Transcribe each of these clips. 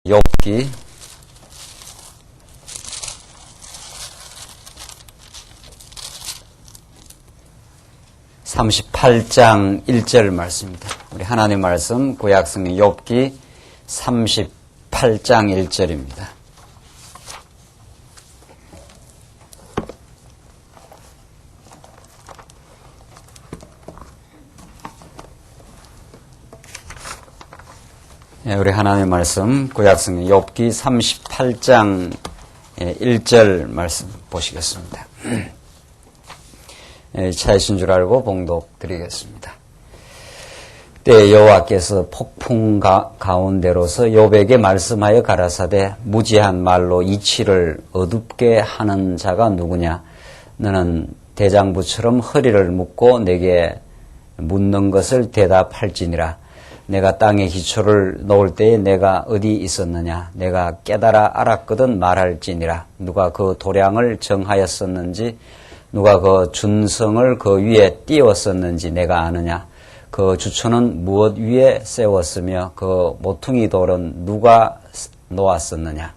욥기 38장 1절 말씀입니다. 우리 하나님 말씀 구약성경 욥기 38장 1절입니다. 우리 하나님 말씀 구약성경 욥기 38장 1절 말씀 보시겠습니다. 차이신 줄 알고 봉독 드리겠습니다. 그때 여호와께서 폭풍 가운데로서 욥에게 말씀하여 가라사대 무지한 말로 이치를 어둡게 하는 자가 누구냐? 너는 대장부처럼 허리를 묶고 내게 묻는 것을 대답할지니라. 내가 땅에 기초를 놓을 때에 내가 어디 있었느냐? 내가 깨달아 알았거든 말할지니라. 누가 그 도량을 정하였었는지 누가 그 준성을 그 위에 띄웠었는지 내가 아느냐? 그 주초는 무엇 위에 세웠으며 그 모퉁이 돌은 누가 놓았었느냐?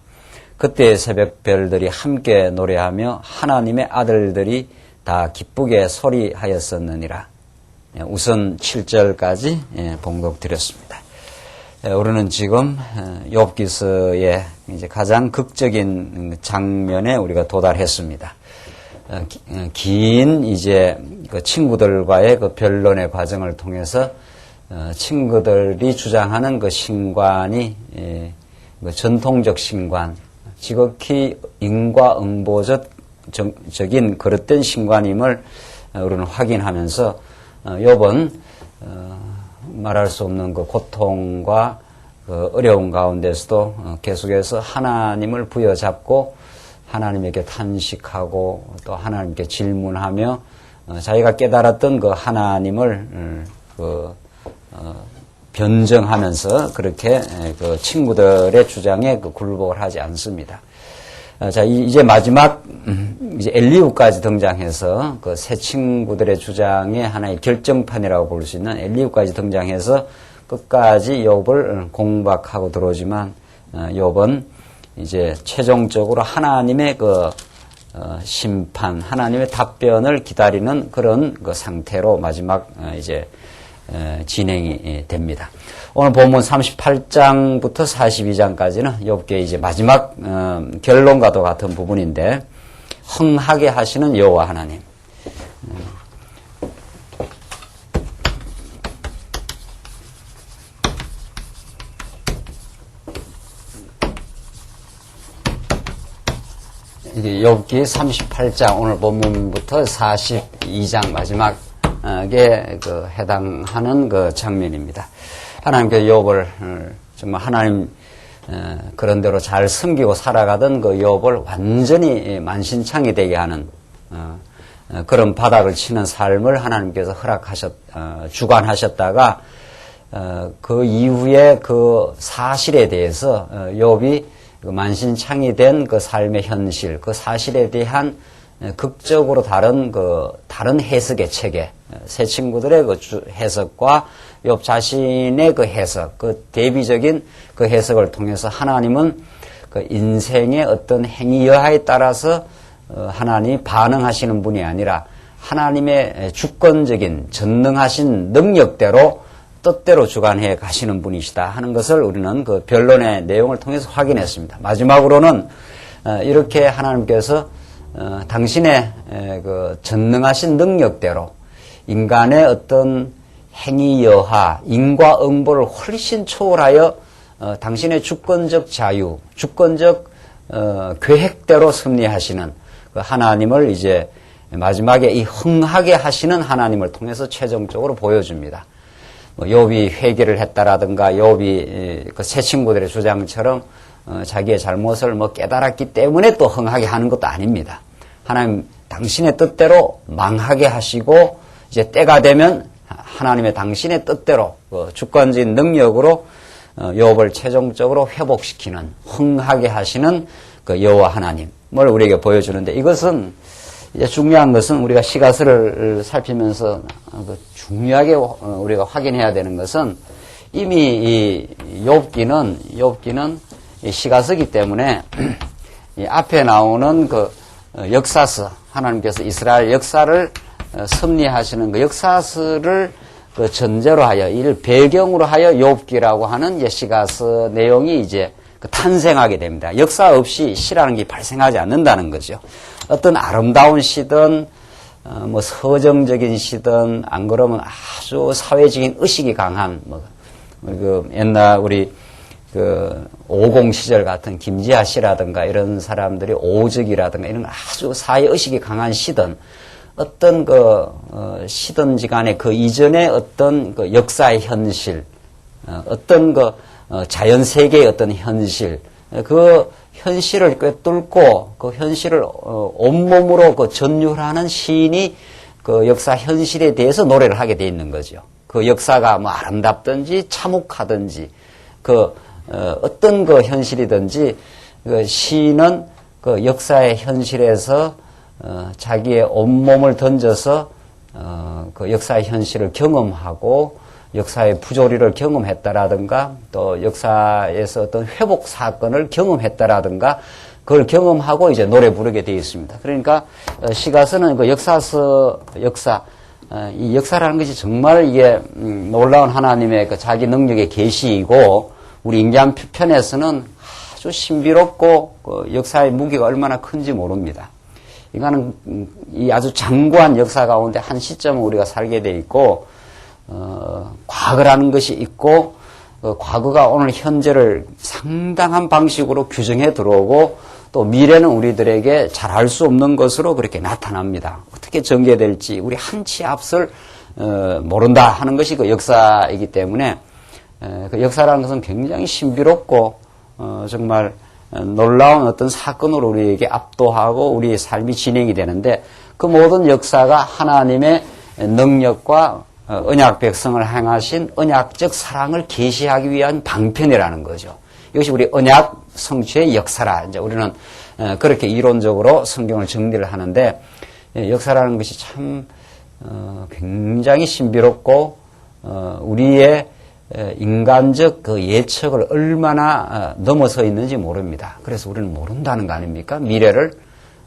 그때 새벽별들이 함께 노래하며 하나님의 아들들이 다 기쁘게 소리하였었느니라. 우선 7절까지 봉독 드렸습니다. 우리는 지금 욥기서의 이제 가장 극적인 장면에 우리가 도달했습니다. 긴 이제 그 친구들과의 그 변론의 과정을 통해서 친구들이 주장하는 그 신관이 그 전통적 신관, 지극히 인과응보적인 그릇된 신관임을 우리는 확인하면서 욥은 말할 수 없는 그 고통과 그 어려움 가운데서도 계속해서 하나님을 부여잡고 하나님에게 탄식하고 또 하나님께 질문하며 자기가 깨달았던 그 하나님을 변증하면서 그렇게 그 친구들의 주장에 그 굴복을 하지 않습니다. 자, 이제 마지막 이제 엘리후까지 등장해서 그 새 친구들의 주장의 하나의 결정판이라고 볼 수 있는 엘리후까지 등장해서 끝까지 욥을 공박하고 들어오지만 욥은 이제 최종적으로 하나님의 그 심판, 하나님의 답변을 기다리는 그런 그 상태로 마지막 이제 진행이 됩니다. 오늘 본문 38장부터 42장까지는 욥기의 이제 마지막 결론과도 같은 부분인데 흥하게 하시는 여호와 하나님. 이게 욥기 38장 오늘 본문부터 42장 마지막에 그 해당하는 그 장면입니다. 하나님께서 욥을 정말 하나님 그런 대로 잘 섬기고 살아가던 그 욥을 완전히 만신창이 되게 하는 그런 바닥을 치는 삶을 하나님께서 주관하셨다가 그 이후에 그 사실에 대해서 욥이 만신창이 된 그 삶의 현실, 그 사실에 대한 극적으로 다른 해석의 체계, 새 친구들의 그 해석과 욥 자신의 그 해석, 그 대비적인 그 해석을 통해서 하나님은 그 인생의 어떤 행위 여하에 따라서 하나님이 반응하시는 분이 아니라 하나님의 주권적인 전능하신 능력대로 뜻대로 주관해 가시는 분이시다 하는 것을 우리는 그 변론의 내용을 통해서 확인했습니다. 마지막으로는 이렇게 하나님께서 당신의 그 전능하신 능력대로 인간의 어떤 행위 여하, 인과응보를 훨씬 초월하여 당신의 주권적 자유, 주권적 계획대로 섭리하시는 그 하나님을 이제 마지막에 이 흥하게 하시는 하나님을 통해서 최종적으로 보여줍니다. 욥이 회개를 했다라든가 욥이 그 새 친구들의 주장처럼 자기의 잘못을 깨달았기 때문에 또 흥하게 하는 것도 아닙니다. 하나님 당신의 뜻대로 망하게 하시고 이제 때가 되면 하나님의 당신의 뜻대로 주권적인 능력으로 욥을 최종적으로 회복시키는 흥하게 하시는 그 여호와 하나님을 우리에게 보여주는데 이것은 이제 중요한 것은 우리가 시가서를 살피면서 중요하게 우리가 확인해야 되는 것은 이미 이 욥기는 시가서기 때문에 이 앞에 나오는 그 역사서, 하나님께서 이스라엘 역사를 섭리하시는 그 역사서를 그 전제로 하여, 이를 배경으로 하여 욥기라고 하는 이제 시가서 내용이 이제 그 탄생하게 됩니다. 역사 없이 시라는 게 발생하지 않는다는 거죠. 어떤 아름다운 시든 뭐 서정적인 시든 안 그러면 아주 사회적인 의식이 강한 그 옛날 우리 그 오공 시절 같은 김지하 씨라든가 이런 사람들이 오적이라든가 이런 아주 사회 의식이 강한 시든 어떤 시든지 간에 그 이전에 어떤 그 역사의 현실, 어떤 자연 세계의 어떤 현실, 그 현실을 꿰뚫고 그 현실을 온몸으로 전율하는 시인이 그 역사 현실에 대해서 노래를 하게 돼 있는 거죠. 그 역사가 뭐 아름답든지 참혹하든지 어떤 그 현실이든지 그 시인은 그 역사의 현실에서 자기의 온몸을 던져서 그 역사의 현실을 경험하고 역사의 부조리를 경험했다라든가 또 역사에서 어떤 회복 사건을 경험했다라든가 그걸 경험하고 이제 노래 부르게 되어 있습니다. 그러니까 시가서는 그 이 역사라는 것이 정말 이게 놀라운 하나님의 그 자기 능력의 계시이고 우리 인간 편에서는 아주 신비롭고 그 역사의 무게가 얼마나 큰지 모릅니다. 이거는 이 아주 장구한 역사 가운데 한 시점을 우리가 살게 돼 있고 과거라는 것이 있고 과거가 오늘 현재를 상당한 방식으로 규정해 들어오고 또 미래는 우리들에게 잘 알 수 없는 것으로 그렇게 나타납니다. 어떻게 전개될지 우리 한치 앞을 모른다 하는 것이 그 역사이기 때문에 그 역사라는 것은 굉장히 신비롭고 정말 놀라운 어떤 사건으로 우리에게 압도하고 우리의 삶이 진행이 되는데 그 모든 역사가 하나님의 능력과 언약 백성을 향하신 언약적 사랑을 계시하기 위한 방편이라는 거죠. 이것이 우리 언약 성취의 역사라. 이제 우리는 그렇게 이론적으로 성경을 정리를 하는데 역사라는 것이 참 굉장히 신비롭고 우리의 인간적 그 예측을 얼마나 넘어서 있는지 모릅니다. 그래서 우리는 모른다는 거 아닙니까? 미래를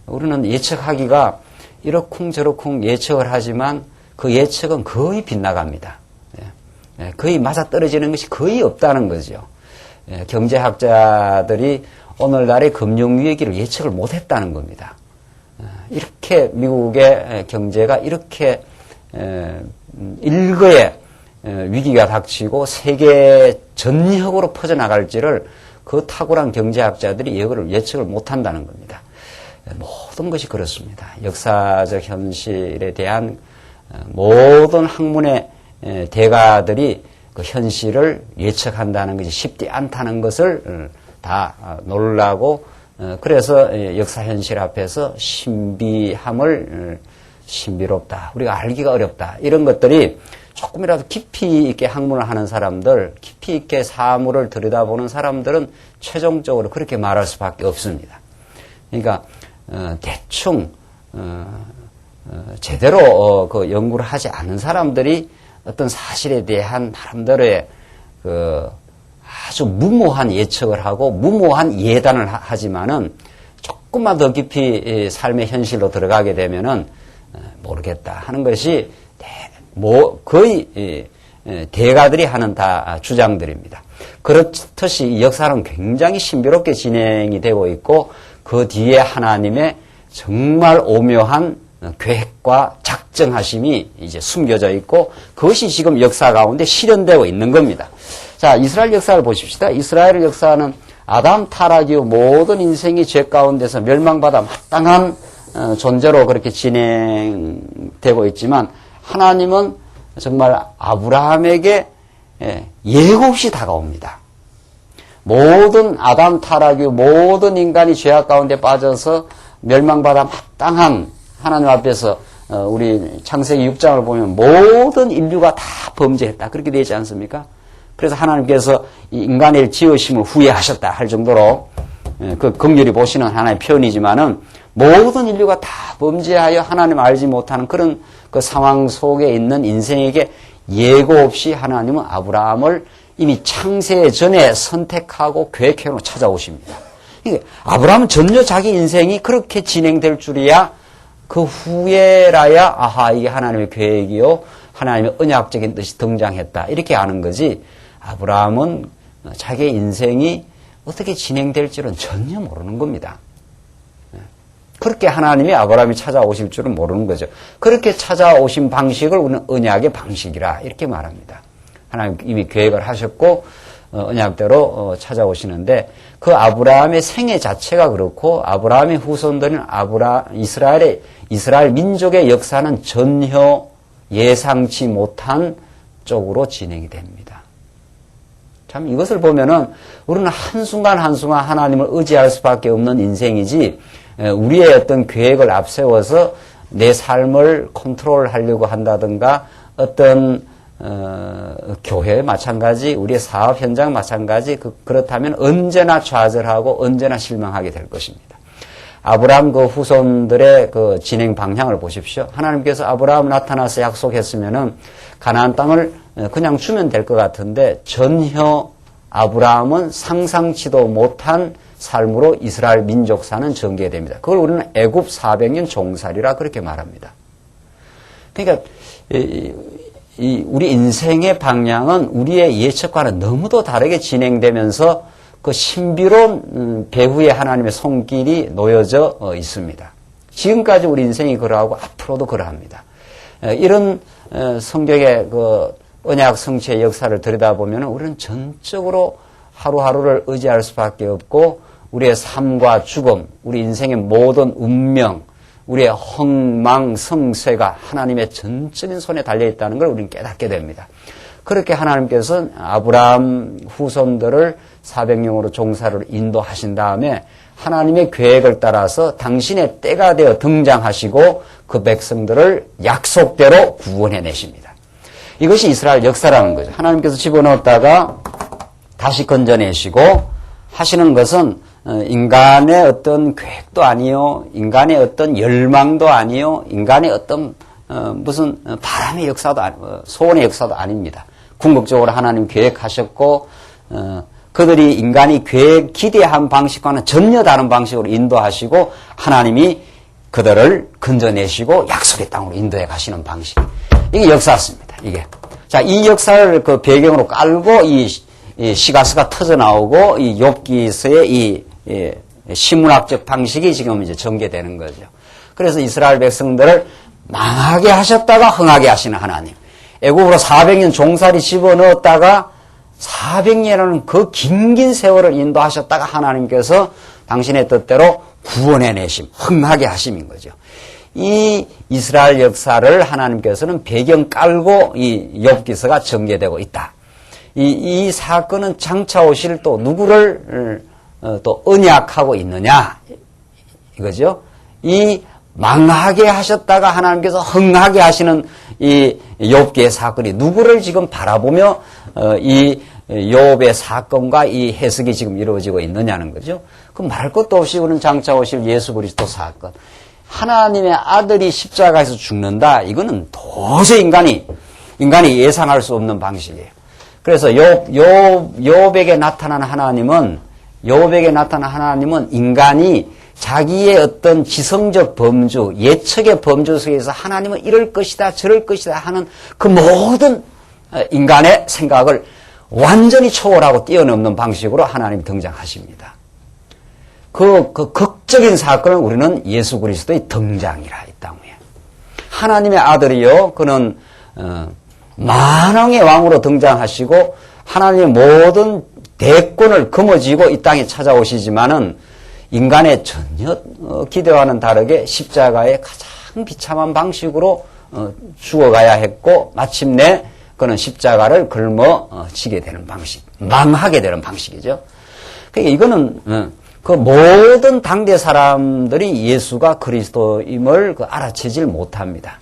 우리는 예측하기가 이러쿵저러쿵 예측을 하지만 그 예측은 거의 빗나갑니다. 거의 맞아떨어지는 것이 거의 없다는 거죠. 경제학자들이 오늘날의 금융위기를 예측을 못했다는 겁니다. 이렇게 미국의 경제가 이렇게 일거에 위기가 닥치고 세계 전역으로 퍼져나갈지를 그 탁월한 경제학자들이 이거를 예측을 못한다는 겁니다. 모든 것이 그렇습니다. 역사적 현실에 대한 모든 학문의 대가들이 그 현실을 예측한다는 것이 쉽지 않다는 것을 다 놀라고 그래서 역사 현실 앞에서 신비함을 신비롭다. 우리가 알기가 어렵다. 이런 것들이 조금이라도 깊이 있게 학문을 하는 사람들, 깊이 있게 사물을 들여다보는 사람들은 최종적으로 그렇게 말할 수밖에 없습니다. 그러니까 대충 제대로 그 연구를 하지 않은 사람들이 어떤 사실에 대한 나름대로의 그 아주 무모한 예측을 하고 무모한 예단을 하지만은 조금만 더 깊이 삶의 현실로 들어가게 되면은 모르겠다 하는 것이 거의 대가들이 하는 다 주장들입니다. 그렇듯이 이 역사는 굉장히 신비롭게 진행이 되고 있고 그 뒤에 하나님의 정말 오묘한 계획과 작정하심이 이제 숨겨져 있고 그것이 지금 역사 가운데 실현되고 있는 겁니다. 자, 이스라엘 역사를 보십시다. 이스라엘 역사는 아담 타락 이후 모든 인생이 죄 가운데서 멸망받아 마땅한 존재로 그렇게 진행되고 있지만 하나님은 정말 아브라함에게 예고 없이 다가옵니다. 모든 아담 타락 이후 모든 인간이 죄악 가운데 빠져서 멸망받아 마땅한 하나님 앞에서 우리 창세기 6장을 보면 모든 인류가 다 범죄했다. 그렇게 되지 않습니까? 그래서 하나님께서 이 인간의 지으심을 후회하셨다 할 정도로 그 긍휼히 보시는 하나의 표현이지만은 모든 인류가 다 범죄하여 하나님 알지 못하는 그런 그 상황 속에 있는 인생에게 예고 없이 하나님은 아브라함을 이미 창세 전에 선택하고 계획해놓고 찾아오십니다. 그러니까 아브라함은 전혀 자기 인생이 그렇게 진행될 줄이야 그 후에라야 아하 이게 하나님의 계획이요 하나님의 언약적인 뜻이 등장했다 이렇게 아는 거지. 아브라함은 자기의 인생이 어떻게 진행될지는 전혀 모르는 겁니다. 그렇게 하나님이 아브라함이 찾아오실 줄은 모르는 거죠. 그렇게 찾아오신 방식을 우리는 언약의 방식이라 이렇게 말합니다. 하나님 이미 계획을 하셨고 언약대로 찾아오시는데 그 아브라함의 생애 자체가 그렇고 아브라함의 후손들은 이스라엘 민족의 역사는 전혀 예상치 못한 쪽으로 진행이 됩니다. 참 이것을 보면은 우리는 한순간 한순간 하나님을 의지할 수밖에 없는 인생이지 우리의 어떤 계획을 앞세워서 내 삶을 컨트롤하려고 한다든가 어떤 교회 마찬가지 우리의 사업 현장 마찬가지 그렇다면 언제나 좌절하고 언제나 실망하게 될 것입니다. 아브라함 그 후손들의 그 진행 방향을 보십시오. 하나님께서 아브라함 나타나서 약속했으면은 가나안 땅을 그냥 주면 될 것 같은데 전혀 아브라함은 상상치도 못한 삶으로 이스라엘 민족사는 전개됩니다. 그걸 우리는 애굽 400년 종살이라 그렇게 말합니다. 그러니까 우리 인생의 방향은 우리의 예측과는 너무도 다르게 진행되면서 그 신비로운 배후에 하나님의 손길이 놓여져 있습니다. 지금까지 우리 인생이 그러하고 앞으로도 그러합니다. 이런 성경의 그 언약 성취의 역사를 들여다보면 우리는 전적으로 하루하루를 의지할 수밖에 없고 우리의 삶과 죽음, 우리 인생의 모든 운명, 우리의 흥망성쇠가 하나님의 전적인 손에 달려있다는 걸 우리는 깨닫게 됩니다. 그렇게 하나님께서는 아브라함 후손들을 400년으로 종사를 인도하신 다음에 하나님의 계획을 따라서 당신의 때가 되어 등장하시고 그 백성들을 약속대로 구원해내십니다. 이것이 이스라엘 역사라는 거죠. 하나님께서 집어넣었다가 다시 건져내시고 하시는 것은 인간의 어떤 계획도 아니요, 인간의 어떤 열망도 아니요, 인간의 어떤 무슨 바람의 역사도 소원의 역사도 아닙니다. 궁극적으로 하나님 계획하셨고 그들이 인간이 기대한 방식과는 전혀 다른 방식으로 인도하시고 하나님이 그들을 건져내시고 약속의 땅으로 인도해 가시는 방식. 이게 역사였습니다. 이게. 자, 이 역사를 그 배경으로 깔고 이 시가스가 터져 나오고 이 욥기서의 이 시문학적 방식이 지금 이제 전개되는 거죠. 그래서 이스라엘 백성들을 망하게 하셨다가 흥하게 하시는 하나님. 애굽으로 400년 종살이 집어넣었다가 400년이라는 그 긴 세월을 인도하셨다가 하나님께서 당신의 뜻대로 구원해내심, 흥하게 하심인 거죠. 이 이스라엘 역사를 하나님께서는 배경 깔고 이 욥기서가 전개되고 있다. 이 사건은 장차 오실 또 누구를 또 언약하고 있느냐 이거죠. 이 망하게 하셨다가 하나님께서 흥하게 하시는 이 욥기의 사건이 누구를 지금 바라보며 이 욥의 사건과 이 해석이 지금 이루어지고 있느냐는 거죠. 그 말할 것도 없이 우리는 장차 오실 예수 그리스도 사건. 하나님의 아들이 십자가에서 죽는다. 이거는 도저히 인간이 예상할 수 없는 방식이에요. 그래서 욥에게 나타난 하나님은 인간이 자기의 어떤 지성적 범주, 예측의 범주 속에서 하나님은 이럴 것이다, 저럴 것이다 하는 그 모든 인간의 생각을 완전히 초월하고 뛰어넘는 방식으로 하나님이 등장하십니다. 그 극적인 사건을 우리는 예수 그리스도의 등장이라 이 땅 위에. 하나님의 아들이요, 그는 만왕의 왕으로 등장하시고 하나님의 모든 대권을 거머쥐고 이 땅에 찾아오시지만은 인간의 전혀 기대와는 다르게 십자가의 가장 비참한 방식으로 죽어가야 했고 마침내 그는 십자가를 짊어지게 되는 방식, 망하게 되는 방식이죠. 그러니까 이거는 그 모든 당대 사람들이 예수가 그리스도임을 알아채질 못합니다.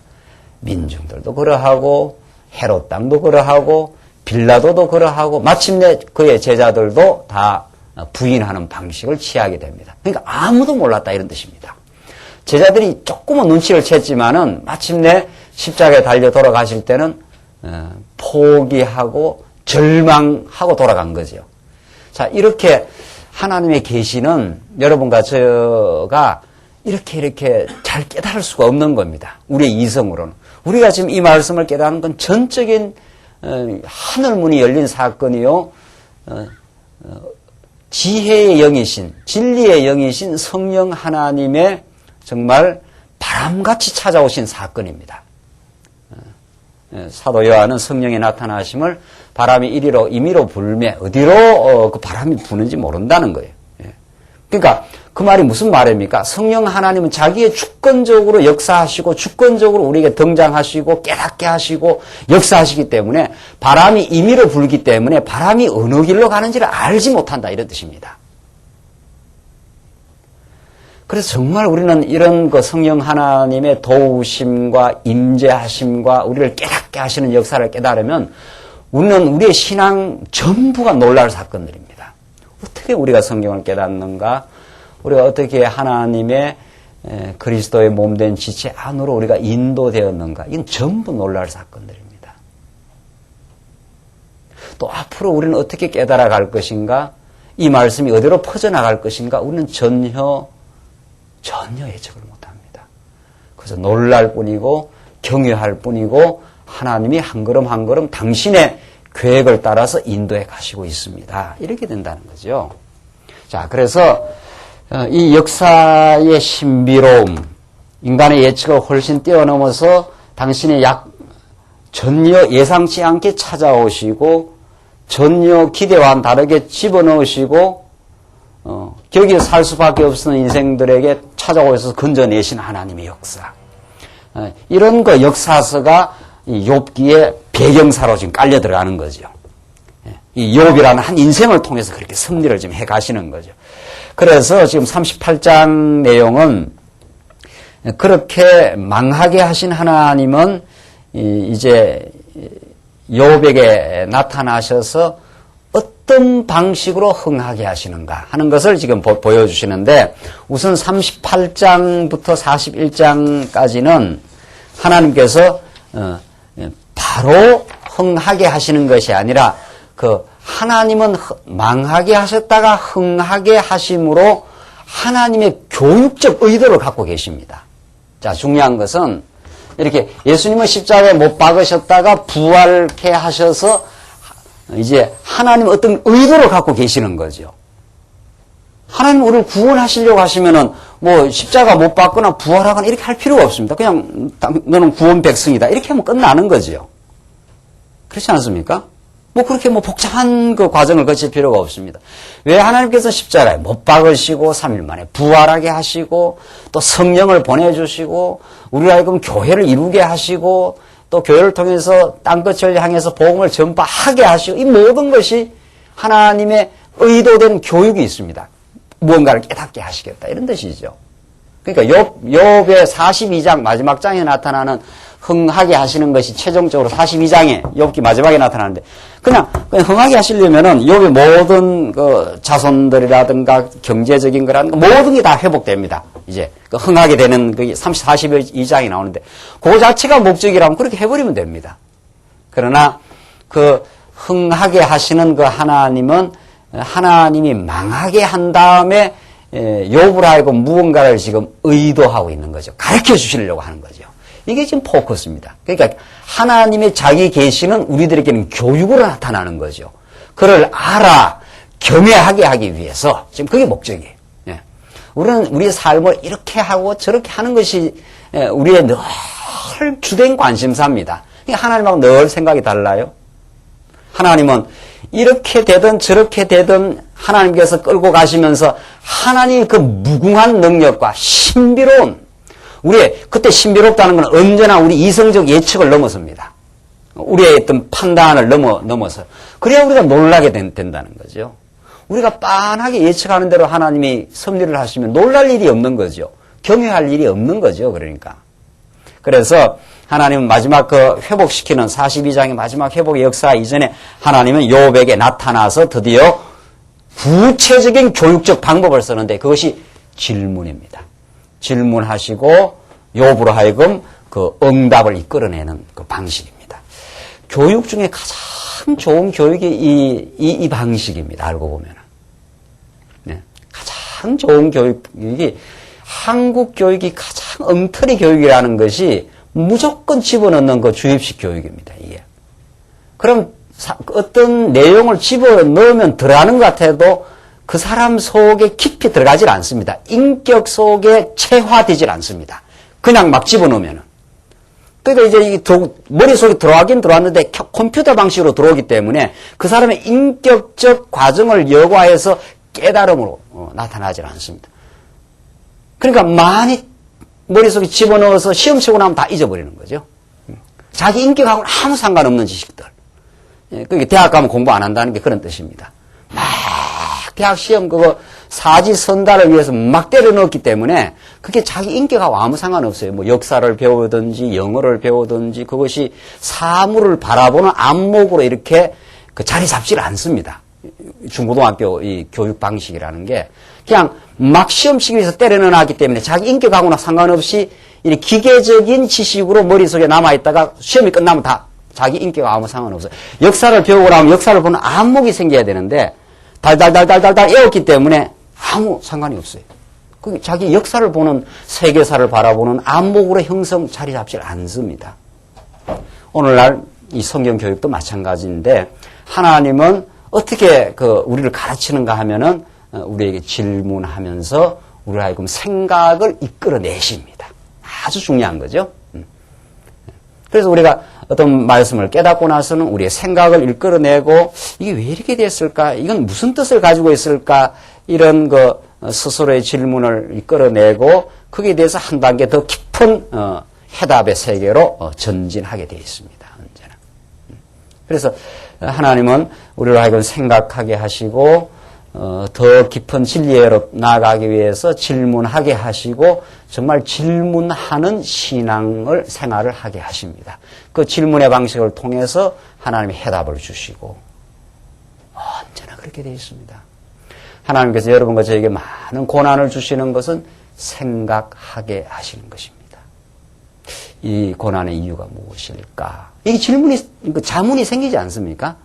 민중들도 그러하고 헤롯 땅도 그러하고 빌라도도 그러하고 마침내 그의 제자들도 다 부인하는 방식을 취하게 됩니다. 그러니까 아무도 몰랐다 이런 뜻입니다. 제자들이 조금은 눈치를 챘지만은 마침내 십자가에 달려 돌아가실 때는 포기하고 절망하고 돌아간 거죠. 자, 이렇게 하나님의 계시는 여러분과 저가 이렇게 잘 깨달을 수가 없는 겁니다. 우리의 이성으로는. 우리가 지금 이 말씀을 깨닫는 건 전적인 하늘문이 열린 사건이요. 지혜의 영이신, 진리의 영이신 성령 하나님의 정말 바람같이 찾아오신 사건입니다. 사도 요한은 성령의 나타나심을 바람이 이리로 임의로 불매 어디로 그 바람이 부는지 모른다는 거예요. 그러니까 그 말이 무슨 말입니까? 성령 하나님은 자기의 주권적으로 역사하시고 주권적으로 우리에게 등장하시고 깨닫게 하시고 역사하시기 때문에 바람이 임의로 불기 때문에 바람이 어느 길로 가는지를 알지 못한다 이런 뜻입니다. 그래서 정말 우리는 이런 그 성령 하나님의 도우심과 임재하심과 우리를 깨닫게 하시는 역사를 깨달으면 우리는 우리의 신앙 전부가 놀랄 사건들입니다. 어떻게 우리가 성경을 깨닫는가? 우리가 어떻게 하나님의 그리스도의 몸된 지체 안으로 우리가 인도되었는가? 이건 전부 놀랄 사건들입니다. 또 앞으로 우리는 어떻게 깨달아 갈 것인가? 이 말씀이 어디로 퍼져나갈 것인가? 우리는 전혀 예측을 못합니다. 그래서 놀랄 뿐이고 경외할 뿐이고 하나님이 한 걸음 한 걸음 당신의 계획을 따라서 인도해 가시고 있습니다. 이렇게 된다는 거죠. 자, 그래서 이 역사의 신비로움, 인간의 예측을 훨씬 뛰어넘어서 당신의 전혀 예상치 않게 찾아오시고 전혀 기대와는 다르게 집어넣으시고 거기에 살 수밖에 없는 인생들에게 찾아오셔서 건져내신 하나님의 역사. 이런 그 역사서가 이 욥기의 배경사로 지금 깔려 들어가는 거죠. 이 욥이라는 한 인생을 통해서 그렇게 승리를 지금 해 가시는 거죠. 그래서 지금 38장 내용은 그렇게 망하게 하신 하나님은 이제 욥에게 나타나셔서 어떤 방식으로 흥하게 하시는가 하는 것을 지금 보여주시는데 우선 38장부터 41장까지는 하나님께서 바로 흥하게 하시는 것이 아니라 그 하나님은 망하게 하셨다가 흥하게 하심으로 하나님의 교육적 의도를 갖고 계십니다. 자, 중요한 것은 이렇게 예수님은 십자가에 못 박으셨다가 부활케 하셔서 이제 하나님 어떤 의도를 갖고 계시는 거죠. 하나님 우리를 구원하시려고 하시면은 뭐 십자가 못 박거나 부활하거나 이렇게 할 필요가 없습니다. 그냥 너는 구원 백성이다 이렇게 하면 끝나는 거죠. 그렇지 않습니까? 뭐 그렇게 뭐 복잡한 그 과정을 거칠 필요가 없습니다. 왜 하나님께서 십자가에 못 박으시고 3일 만에 부활하게 하시고 또 성령을 보내주시고 우리가 지금 교회를 이루게 하시고 또 교회를 통해서 땅끝을 향해서 복음을 전파하게 하시고 이 모든 것이 하나님의 의도된 교육이 있습니다. 무언가를 깨닫게 하시겠다 이런 뜻이죠. 그러니까 욥의 42장 마지막 장에 나타나는 흥하게 하시는 것이 최종적으로 42장에 욥기 마지막에 나타나는데 그냥 흥하게 하시려면은 욥의 모든 그 자손들이라든가 경제적인 거라든가 모든 게 다 회복됩니다. 이제 그 흥하게 되는 그 42장이 나오는데 그 자체가 목적이라면 그렇게 해버리면 됩니다. 그러나 그 흥하게 하시는 그 하나님은 하나님이 망하게 한 다음에 욥을 하여금 무언가를 지금 의도하고 있는 거죠. 가르쳐 주시려고 하는 거죠. 이게 지금 포커스입니다. 그러니까 하나님의 자기 계시는 우리들에게는 교육으로 나타나는 거죠. 그를 알아 경외하게 하기 위해서 지금 그게 목적이에요. 우리는 우리의 삶을 이렇게 하고 저렇게 하는 것이 우리의 늘 주된 관심사입니다. 그러니까 하나님하고 늘 생각이 달라요. 하나님은 이렇게 되든 저렇게 되든 하나님께서 끌고 가시면서 하나님의 그 무궁한 능력과 신비로운 그때 신비롭다는 건 언제나 우리 이성적 예측을 넘어섭니다. 우리의 어떤 판단을 넘어서. 그래야 우리가 놀라게 된다는 거죠. 우리가 빤하게 예측하는 대로 하나님이 섭리를 하시면 놀랄 일이 없는 거죠. 경외할 일이 없는 거죠. 그러니까. 그래서 하나님은 마지막 그 회복시키는 42장의 마지막 회복의 역사 이전에 하나님은 욥에게 나타나서 드디어 구체적인 교육적 방법을 쓰는데 그것이 질문입니다. 질문하시고 욥으로 하여금 그 응답을 이끌어내는 그 방식입니다. 교육 중에 가장 좋은 교육이 이 방식입니다. 알고 보면은. 네. 가장 좋은 교육이 한국 교육이 가장 엉터리 교육이라는 것이 무조건 집어넣는 그 주입식 교육입니다. 이게. 그럼 어떤 내용을 집어넣으면 들어가는 것 같아도 그 사람 속에 깊이 들어가질 않습니다. 인격 속에 체화되질 않습니다. 그냥 막 집어넣으면은. 그러니까 이제 머릿속에 들어가긴 들어왔는데 컴퓨터 방식으로 들어오기 때문에 그 사람의 인격적 과정을 여과해서 깨달음으로 나타나질 않습니다. 그러니까 많이 머릿속에 집어넣어서 시험 치고 나면 다 잊어버리는 거죠. 자기 인격하고는 아무 상관없는 지식들. 그게 대학 가면 공부 안 한다는 게 그런 뜻입니다. 막 대학 시험 그거 사지선다를 위해서 막 때려 넣었기 때문에 그게 자기 인격하고 아무 상관없어요. 뭐 역사를 배우든지 영어를 배우든지 그것이 사물을 바라보는 안목으로 이렇게 그 자리 잡지를 않습니다. 중고등학교 이 교육 방식이라는 게 그냥 막 시험 치기 위해서 때려 넣어놨기 때문에 자기 인격하고는 상관없이 이 기계적인 지식으로 머릿속에 남아있다가 시험이 끝나면 다 자기 인격하고 아무 상관없어요. 역사를 배우고 나면 역사를 보는 안목이 생겨야 되는데 달달달달달달 외웠기 때문에 아무 상관이 없어요. 그 자기 역사를 보는 세계사를 바라보는 안목으로 형성 자리 잡지 않습니다. 오늘날 이 성경 교육도 마찬가지인데 하나님은 어떻게 우리를 가르치는가 하면은 우리에게 질문하면서 우리 하여금 생각을 이끌어내십니다. 아주 중요한 거죠. 그래서 우리가 어떤 말씀을 깨닫고 나서는 우리의 생각을 이끌어내고 이게 왜 이렇게 됐을까? 이건 무슨 뜻을 가지고 있을까? 이런 스스로의 질문을 이끌어내고 거기에 대해서 한 단계 더 깊은 해답의 세계로 전진하게 되어 있습니다. 언제나. 그래서 하나님은 우리를 하여금 생각하게 하시고 더 깊은 진리로 나아가기 위해서 질문하게 하시고 정말 질문하는 생활을 하게 하십니다. 그 질문의 방식을 통해서 하나님이 해답을 주시고 언제나 그렇게 되어 있습니다. 하나님께서 여러분과 저에게 많은 고난을 주시는 것은 생각하게 하시는 것입니다. 이 고난의 이유가 무엇일까? 이 자문이 생기지 않습니까?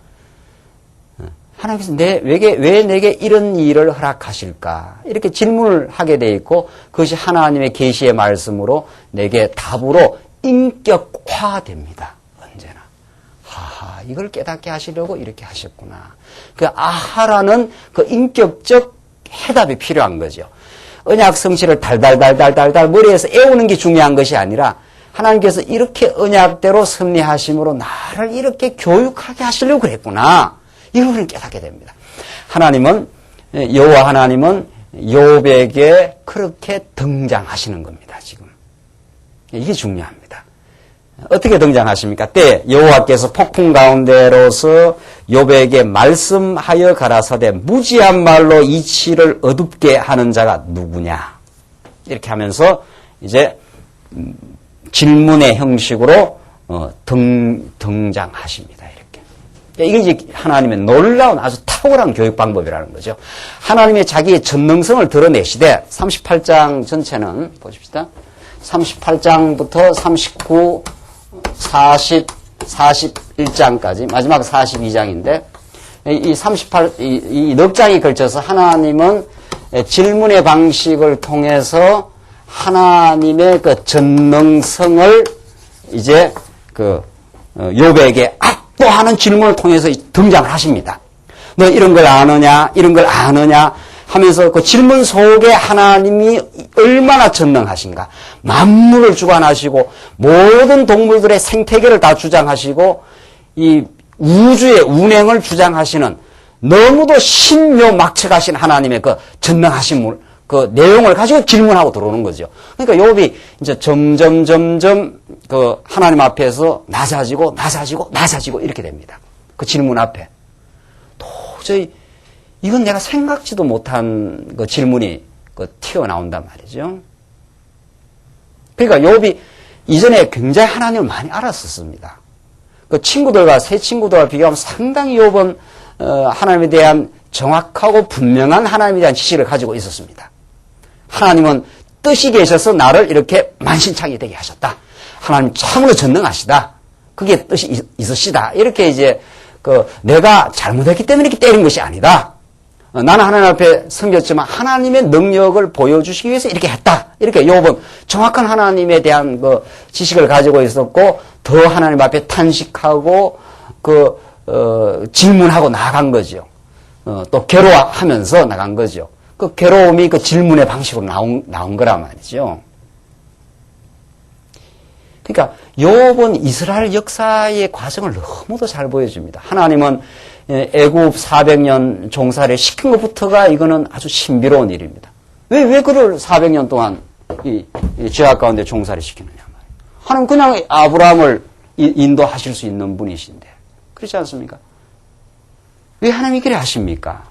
하나님께서 왜 내게 이런 일을 허락하실까? 이렇게 질문을 하게 돼 있고 그것이 하나님의 계시의 말씀으로 내게 답으로 인격화됩니다. 언제나. 하하, 이걸 깨닫게 하시려고 이렇게 하셨구나. 그 아하라는 그 인격적 해답이 필요한 거죠. 언약 성취를 달달달달달달 머리에서 애우는 게 중요한 것이 아니라 하나님께서 이렇게 언약대로 섭리하심으로 나를 이렇게 교육하게 하시려고 그랬구나. 이걸 깨닫게 됩니다. 여호와 하나님은 욥에게 그렇게 등장하시는 겁니다. 지금 이게 중요합니다. 어떻게 등장하십니까? 때 여호와께서 폭풍 가운데로서 욥에게 말씀하여 가라사대 무지한 말로 이치를 어둡게 하는 자가 누구냐? 이렇게 하면서 이제 질문의 형식으로 등장하십니다. 이게 이제 하나님의 놀라운 아주 탁월한 교육 방법이라는 거죠. 하나님의 자기의 전능성을 드러내시되 38장 전체는 보십시다. 38장부터 39, 40, 41장까지 마지막 42장인데 이 넉 장이 걸쳐서 하나님은 질문의 방식을 통해서 하나님의 그 전능성을 이제 욥에게 또 하는 질문을 통해서 등장을 하십니다. 너 이런 걸 아느냐? 이런 걸 아느냐? 하면서 그 질문 속에 하나님이 얼마나 전능하신가. 만물을 주관하시고 모든 동물들의 생태계를 다 주장하시고 이 우주의 운행을 주장하시는 너무도 신묘막측하신 하나님의 그 전능하신 그 내용을 가지고 질문하고 들어오는 거죠. 그러니까 욥이 이제 점점 그 하나님 앞에서 낮아지고 이렇게 됩니다. 그 질문 앞에. 도저히 이건 내가 생각지도 못한 그 질문이 튀어나온단 말이죠. 그러니까 욥이 이전에 굉장히 하나님을 많이 알았었습니다. 그 새 친구들과 비교하면 상당히 욥은 하나님에 대한 정확하고 분명한 하나님에 대한 지식을 가지고 있었습니다. 하나님은 뜻이 계셔서 나를 이렇게 만신창이 되게 하셨다. 하나님 참으로 전능하시다. 그게 뜻이 있으시다. 이렇게 이제 내가 잘못했기 때문에 이렇게 때린 것이 아니다. 나는 하나님 앞에 섬겼지만 하나님의 능력을 보여주시기 위해서 이렇게 했다. 이렇게 욥은 정확한 하나님에 대한 지식을 가지고 있었고 더 하나님 앞에 탄식하고 질문하고 나간 거죠. 또 괴로워하면서 나간 거죠. 그 괴로움이 그 질문의 방식으로 나온 거란 말이죠. 그러니까 욥은 이스라엘 역사의 과정을 너무도 잘 보여줍니다. 하나님은 애굽 400년 종살이 시킨 것부터가 이거는 아주 신비로운 일입니다. 왜 그를 400년 동안 이 죄악 가운데 종살이 시키느냐 말이에요. 하나님 그냥 아브라함을 인도하실 수 있는 분이신데 그렇지 않습니까? 왜 하나님이 그래 하십니까?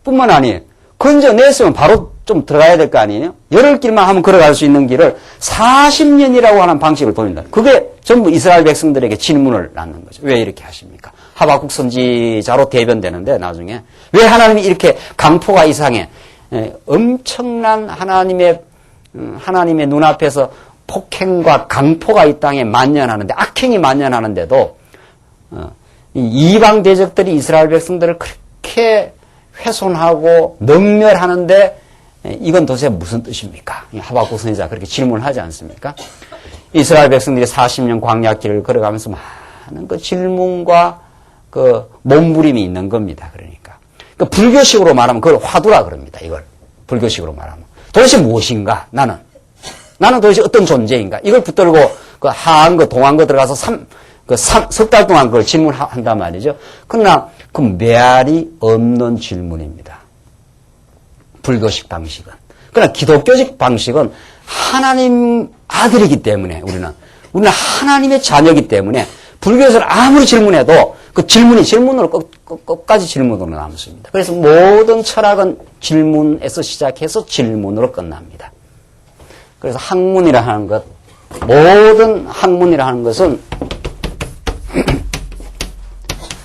뿐만 아니에요. 건져냈으면 바로 좀 들어가야 될 거 아니에요? 열흘 길만 하면 걸어갈 수 있는 길을 40년이라고 하는 방식을 보인다. 그게 전부 이스라엘 백성들에게 질문을 낳는 거죠. 왜 이렇게 하십니까? 하박국 선지자로 대변되는데 나중에 왜 하나님이 이렇게 강포가 이상해? 엄청난 하나님의 눈앞에서 폭행과 강포가 이 땅에 만연하는데 악행이 만연하는데도 이방 대적들이 이스라엘 백성들을 그렇게 훼손하고 능멸하는데 이건 도대체 무슨 뜻입니까? 하박국 선지자가 그렇게 질문을 하지 않습니까? 이스라엘 백성들이 40년 광야길을 걸어가면서 많은 그 질문과 그 몸부림이 있는 겁니다. 그러니까. 그 불교식으로 말하면 그걸 화두라 그럽니다. 이걸. 불교식으로 말하면. 도대체 무엇인가? 나는 도대체 어떤 존재인가? 이걸 붙들고 그 하한 거, 동한 거 들어가서 석 달 동안 그걸 질문한단 말이죠. 그러나 그 메아리 없는 질문입니다. 불교식 방식은. 그러나 기독교식 방식은 하나님 아들이기 때문에 우리는 하나님의 자녀이기 때문에 불교에서는 아무리 질문해도 그 질문으로 끝까지 질문으로 남습니다. 그래서 모든 철학은 질문에서 시작해서 질문으로 끝납니다. 그래서 학문이라 하는 것, 모든 학문이라 하는 것은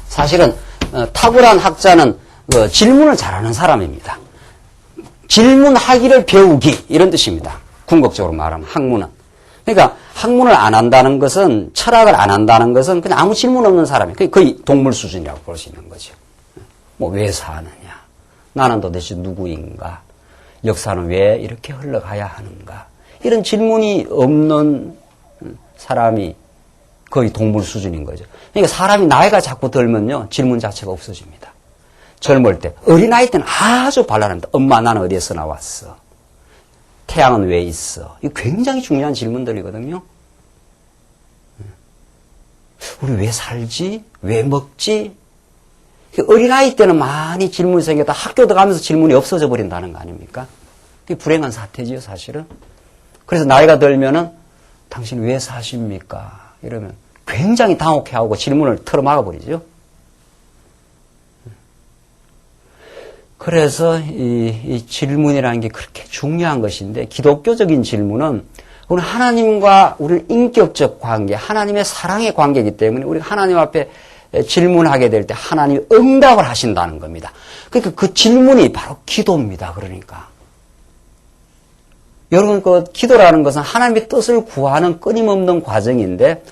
사실은 탁월한 학자는 질문을 잘하는 사람입니다. 질문하기를 배우기 이런 뜻입니다. 궁극적으로 말하면 학문은. 그러니까 학문을 안 한다는 것은 철학을 안 한다는 것은 그냥 아무 질문 없는 사람이 거의 동물 수준이라고 볼 수 있는 거죠. 뭐 왜 사느냐? 나는 도대체 누구인가? 역사는 왜 이렇게 흘러가야 하는가? 이런 질문이 없는 사람이 거의 동물 수준인 거죠. 그러니까 사람이 나이가 자꾸 들면요 질문 자체가 없어집니다. 젊을 때, 어린아이 때는 아주 발랄합니다. 엄마 나는 어디에서 나왔어? 태양은 왜 있어? 이거 굉장히 중요한 질문들이거든요. 우리 왜 살지? 왜 먹지? 어린아이 때는 많이 질문이 생겼다. 학교 들어가면서 질문이 없어져 버린다는 거 아닙니까? 그게 불행한 사태지요, 사실은. 그래서 나이가 들면은 당신 왜 사십니까? 이러면 굉장히 당혹해하고 질문을 틀어막아 버리죠. 그래서 이 질문이라는 게 그렇게 중요한 것인데 기독교적인 질문은 우리 하나님과 우리 인격적 관계, 하나님의 사랑의 관계이기 때문에 우리가 하나님 앞에 질문하게 될 때 하나님이 응답을 하신다는 겁니다. 그러니까 그 질문이 바로 기도입니다. 그러니까. 여러분, 그 기도라는 것은 하나님의 뜻을 구하는 끊임없는 과정인데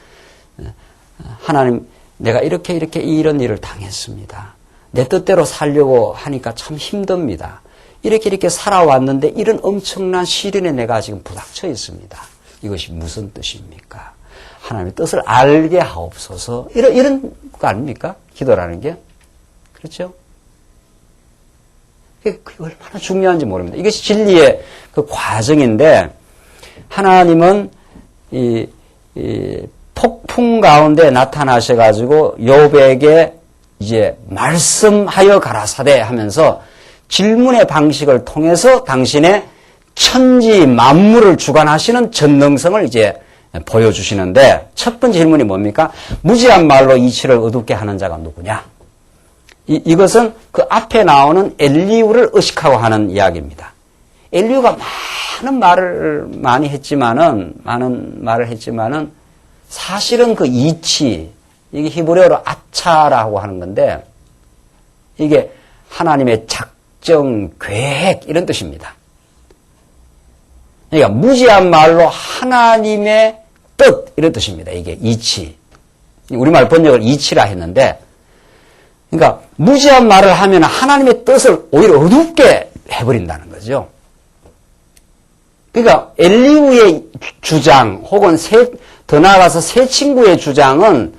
하나님, 내가 이렇게 이런 일을 당했습니다. 내 뜻대로 살려고 하니까 참 힘듭니다. 이렇게 살아왔는데 이런 엄청난 시련에 내가 지금 부닥쳐 있습니다. 이것이 무슨 뜻입니까? 하나님의 뜻을 알게 하옵소서. 이런 거 아닙니까? 기도라는 게. 그렇죠? 그게 얼마나 중요한지 모릅니다. 이것이 진리의 그 과정인데 하나님은 이 폭풍 가운데 나타나셔가지고 욥에게 이제 말씀하여 가라사대 하면서 질문의 방식을 통해서 당신의 천지 만물을 주관하시는 전능성을 이제 보여주시는데 첫 번째 질문이 뭡니까? 무지한 말로 이치를 어둡게 하는 자가 누구냐? 이것은 그 앞에 나오는 엘리후를 의식하고 하는 이야기입니다. 엘리후가 많은 말을 했지만은 사실은 그 이치, 이게 히브리어로 아차라고 하는 건데 이게 하나님의 작정, 계획 이런 뜻입니다. 그러니까 무지한 말로 하나님의 뜻 이런 뜻입니다. 이게 이치. 우리말 번역을 이치라 했는데, 그러니까 무지한 말을 하면 하나님의 뜻을 오히려 어둡게 해버린다는 거죠. 그러니까 엘리후의 주장 혹은 더 나아가서 세 친구의 주장은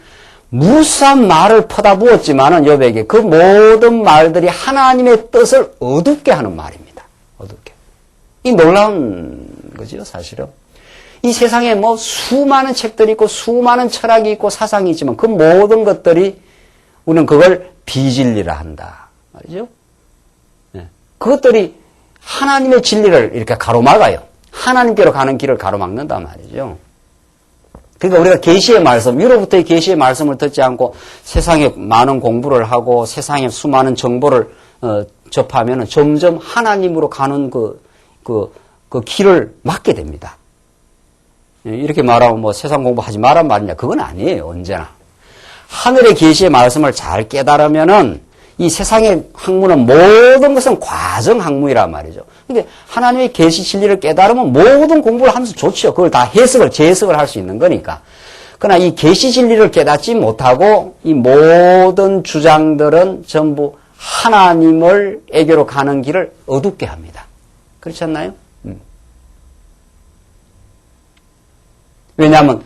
무수한 말을 퍼다부었지만은 욥에게 그 모든 말들이 하나님의 뜻을 어둡게 하는 말입니다. 어둡게. 이 놀라운 거죠, 사실은. 이 세상에 뭐 수많은 책들이 있고 수많은 철학이 있고 사상이 있지만 그 모든 것들이 우리는 그걸 비진리라 한다. 말이죠. 네. 그것들이 하나님의 진리를 이렇게 가로막아요. 하나님께로 가는 길을 가로막는단 말이죠. 그러니까 우리가 계시의 말씀, 위로부터의 계시의 말씀을 듣지 않고 세상에 많은 공부를 하고 세상에 수많은 정보를 접하면 점점 하나님으로 가는 그 길을 막게 됩니다. 이렇게 말하면 뭐 세상 공부하지 말란 말이냐? 그건 아니에요, 언제나. 하늘의 계시의 말씀을 잘 깨달으면은 이 세상의 학문은 모든 것은 과정 학문이란 말이죠. 근데 하나님의 계시 진리를 깨달으면 모든 공부를 하면서 좋죠. 그걸 다 해석을, 재해석을 할 수 있는 거니까. 그러나 이 계시 진리를 깨닫지 못하고 이 모든 주장들은 전부 하나님을 애교로 가는 길을 어둡게 합니다. 그렇지 않나요? 왜냐하면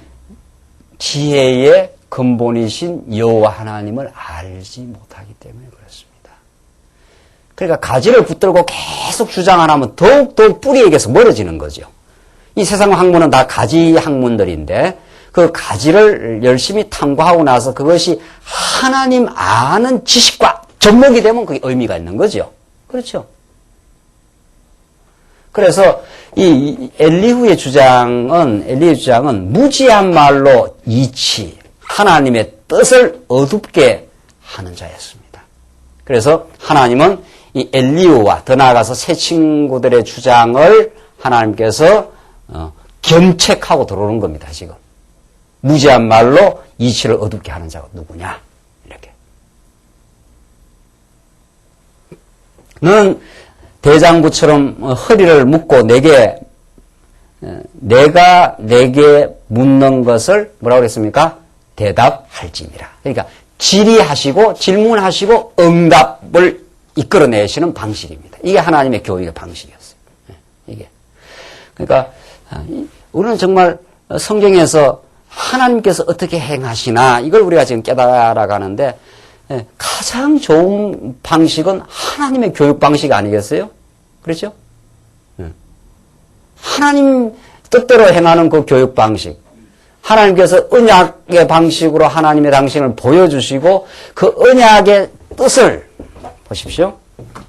지혜의 근본이신 여호와 하나님을 알지 못하기 때문에 그렇습니다. 그러니까 가지를 붙들고 계속 주장 안 하면 더욱더 뿌리에게서 멀어지는 거죠. 이 세상 학문은 다 가지 학문들인데 그 가지를 열심히 탐구하고 나서 그것이 하나님 아는 지식과 접목이 되면 그게 의미가 있는 거죠. 그렇죠? 그래서 이 엘리후의 주장은 무지한 말로 이치, 하나님의 뜻을 어둡게 하는 자였습니다. 그래서 하나님은 이 엘리후와 더 나아가서 세 친구들의 주장을 하나님께서 견책하고 들어오는 겁니다, 지금. 무지한 말로 이치를 어둡게 하는 자가 누구냐? 이렇게. 너는 대장부처럼 허리를 묶고 내가 내게 묻는 것을 뭐라고 그랬습니까? 대답할지니라. 그러니까 질의하시고 질문하시고 응답을 이끌어내시는 방식입니다. 이게 하나님의 교육의 방식이었어요. 이게. 그러니까 우리는 정말 성경에서 하나님께서 어떻게 행하시나 이걸 우리가 지금 깨달아가는데 가장 좋은 방식은 하나님의 교육 방식 아니겠어요? 그렇죠? 하나님 뜻대로 행하는 그 교육 방식. 하나님께서 언약의 방식으로 하나님의 당신을 보여주시고 그 언약의 뜻을 보십시오.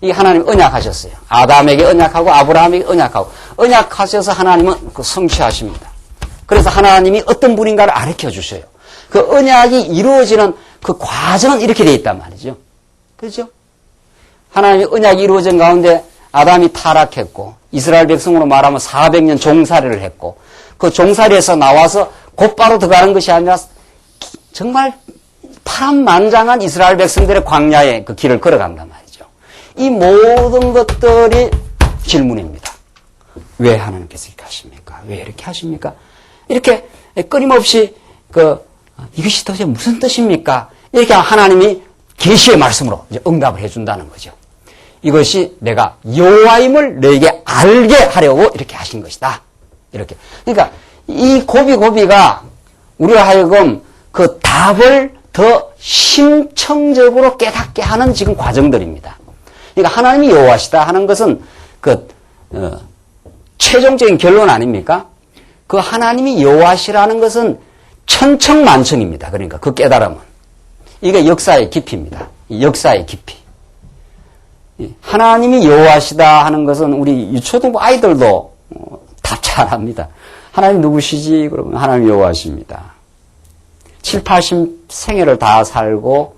이 하나님 언약하셨어요. 아담에게 언약하고 아브라함에게 언약하고 언약하셔서 하나님은 그 성취하십니다. 그래서 하나님이 어떤 분인가를 가르쳐 주셔요. 그 언약이 이루어지는 그 과정은 이렇게 되어 있단 말이죠. 그렇죠? 하나님의 언약이 이루어진 가운데 아담이 타락했고 이스라엘 백성으로 말하면 400년 종살이를 했고 그 종살이에서 나와서 곧바로 들어가는 것이 아니라 정말 파란만장한 이스라엘 백성들의 광야의 그 길을 걸어간단 말이죠. 이 모든 것들이 질문입니다. 왜 하나님께서 이렇게 하십니까? 왜 이렇게 하십니까? 이렇게 끊임없이 이것이 도대체 무슨 뜻입니까? 이렇게 하나님이 계시의 말씀으로 이제 응답을 해준다는 거죠. 이것이 내가 여호와임을 너에게 알게 하려고 이렇게 하신 것이다. 이렇게. 그러니까 이 고비가 우리가 하여금 그 답을 더 심층적으로 깨닫게 하는 지금 과정들입니다. 그러니까 하나님이 여호와시다 하는 것은 최종적인 결론 아닙니까? 그 하나님이 여호와시라는 것은 천청만청입니다. 그러니까 그 깨달음은. 이게 역사의 깊이입니다. 역사의 깊이. 하나님이 여호와시다 하는 것은 우리 유초등부 아이들도 답 잘합니다. 하나님 누구시지? 그러면 하나님 여호와십니다. 7, 80생애를 다 살고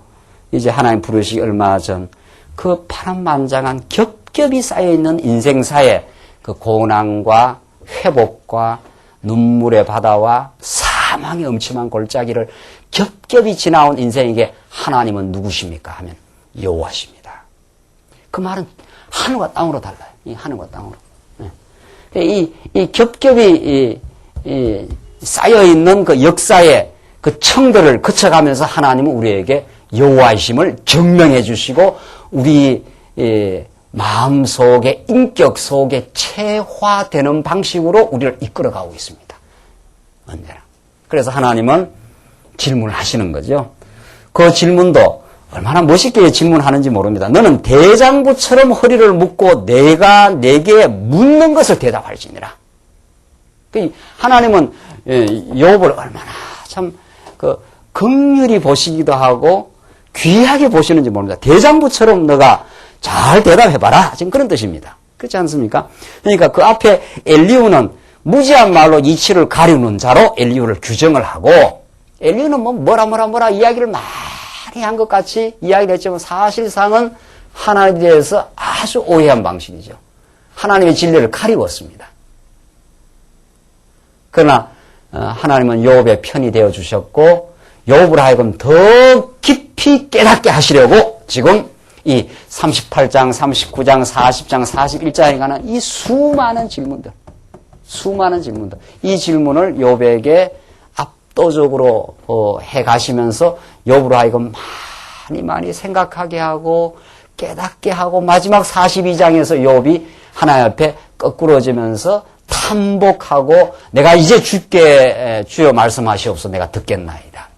이제 하나님 부르시기 얼마 전 그 파란만장한 겹겹이 쌓여있는 인생사의 그 고난과 회복과 눈물의 바다와 사망의 엄침한 골짜기를 겹겹이 지나온 인생에게 하나님은 누구십니까? 하면 여호와십니다. 그 말은 하늘과 땅으로 달라요. 이 하늘과 땅으로. 이 겹겹이 쌓여있는 그 역사의 그 청들을 거쳐가면서 하나님은 우리에게 여호와이심을 증명해 주시고 우리 마음속에 인격 속에 체화되는 방식으로 우리를 이끌어가고 있습니다. 언제나. 그래서 하나님은 질문을 하시는 거죠. 그 질문도 얼마나 멋있게 질문하는지 모릅니다. 너는 대장부처럼 허리를 묶고 내가 내게 묻는 것을 대답할지니라. 하나님은 욥을 얼마나 참 긍휼히 보시기도 하고 귀하게 보시는지 모릅니다. 대장부처럼 너가 잘 대답해봐라. 지금 그런 뜻입니다. 그렇지 않습니까? 그러니까 그 앞에 엘리후는 무지한 말로 이치를 가리는 자로 엘리후를 규정을 하고 엘리후는 뭐라 이야기를 많이 한 것 같이 이야기를 했지만 사실상은 하나님에 대해서 아주 오해한 방식이죠. 하나님의 진리를 가리웠습니다. 그러나 하나님은 욥의 편이 되어 주셨고 욥을 하여금 더 깊이 깨닫게 하시려고 지금 이 38장, 39장, 40장, 41장에 관한 이 수많은 질문들, 이 질문을 욥에게 압도적으로 해가시면서 욥으로 하여금 많이 생각하게 하고 깨닫게 하고 마지막 42장에서 욥이 하나님 앞에 거꾸러지면서 탐복하고 내가 이제 주여 말씀하시옵소서 내가 듣겠나이다.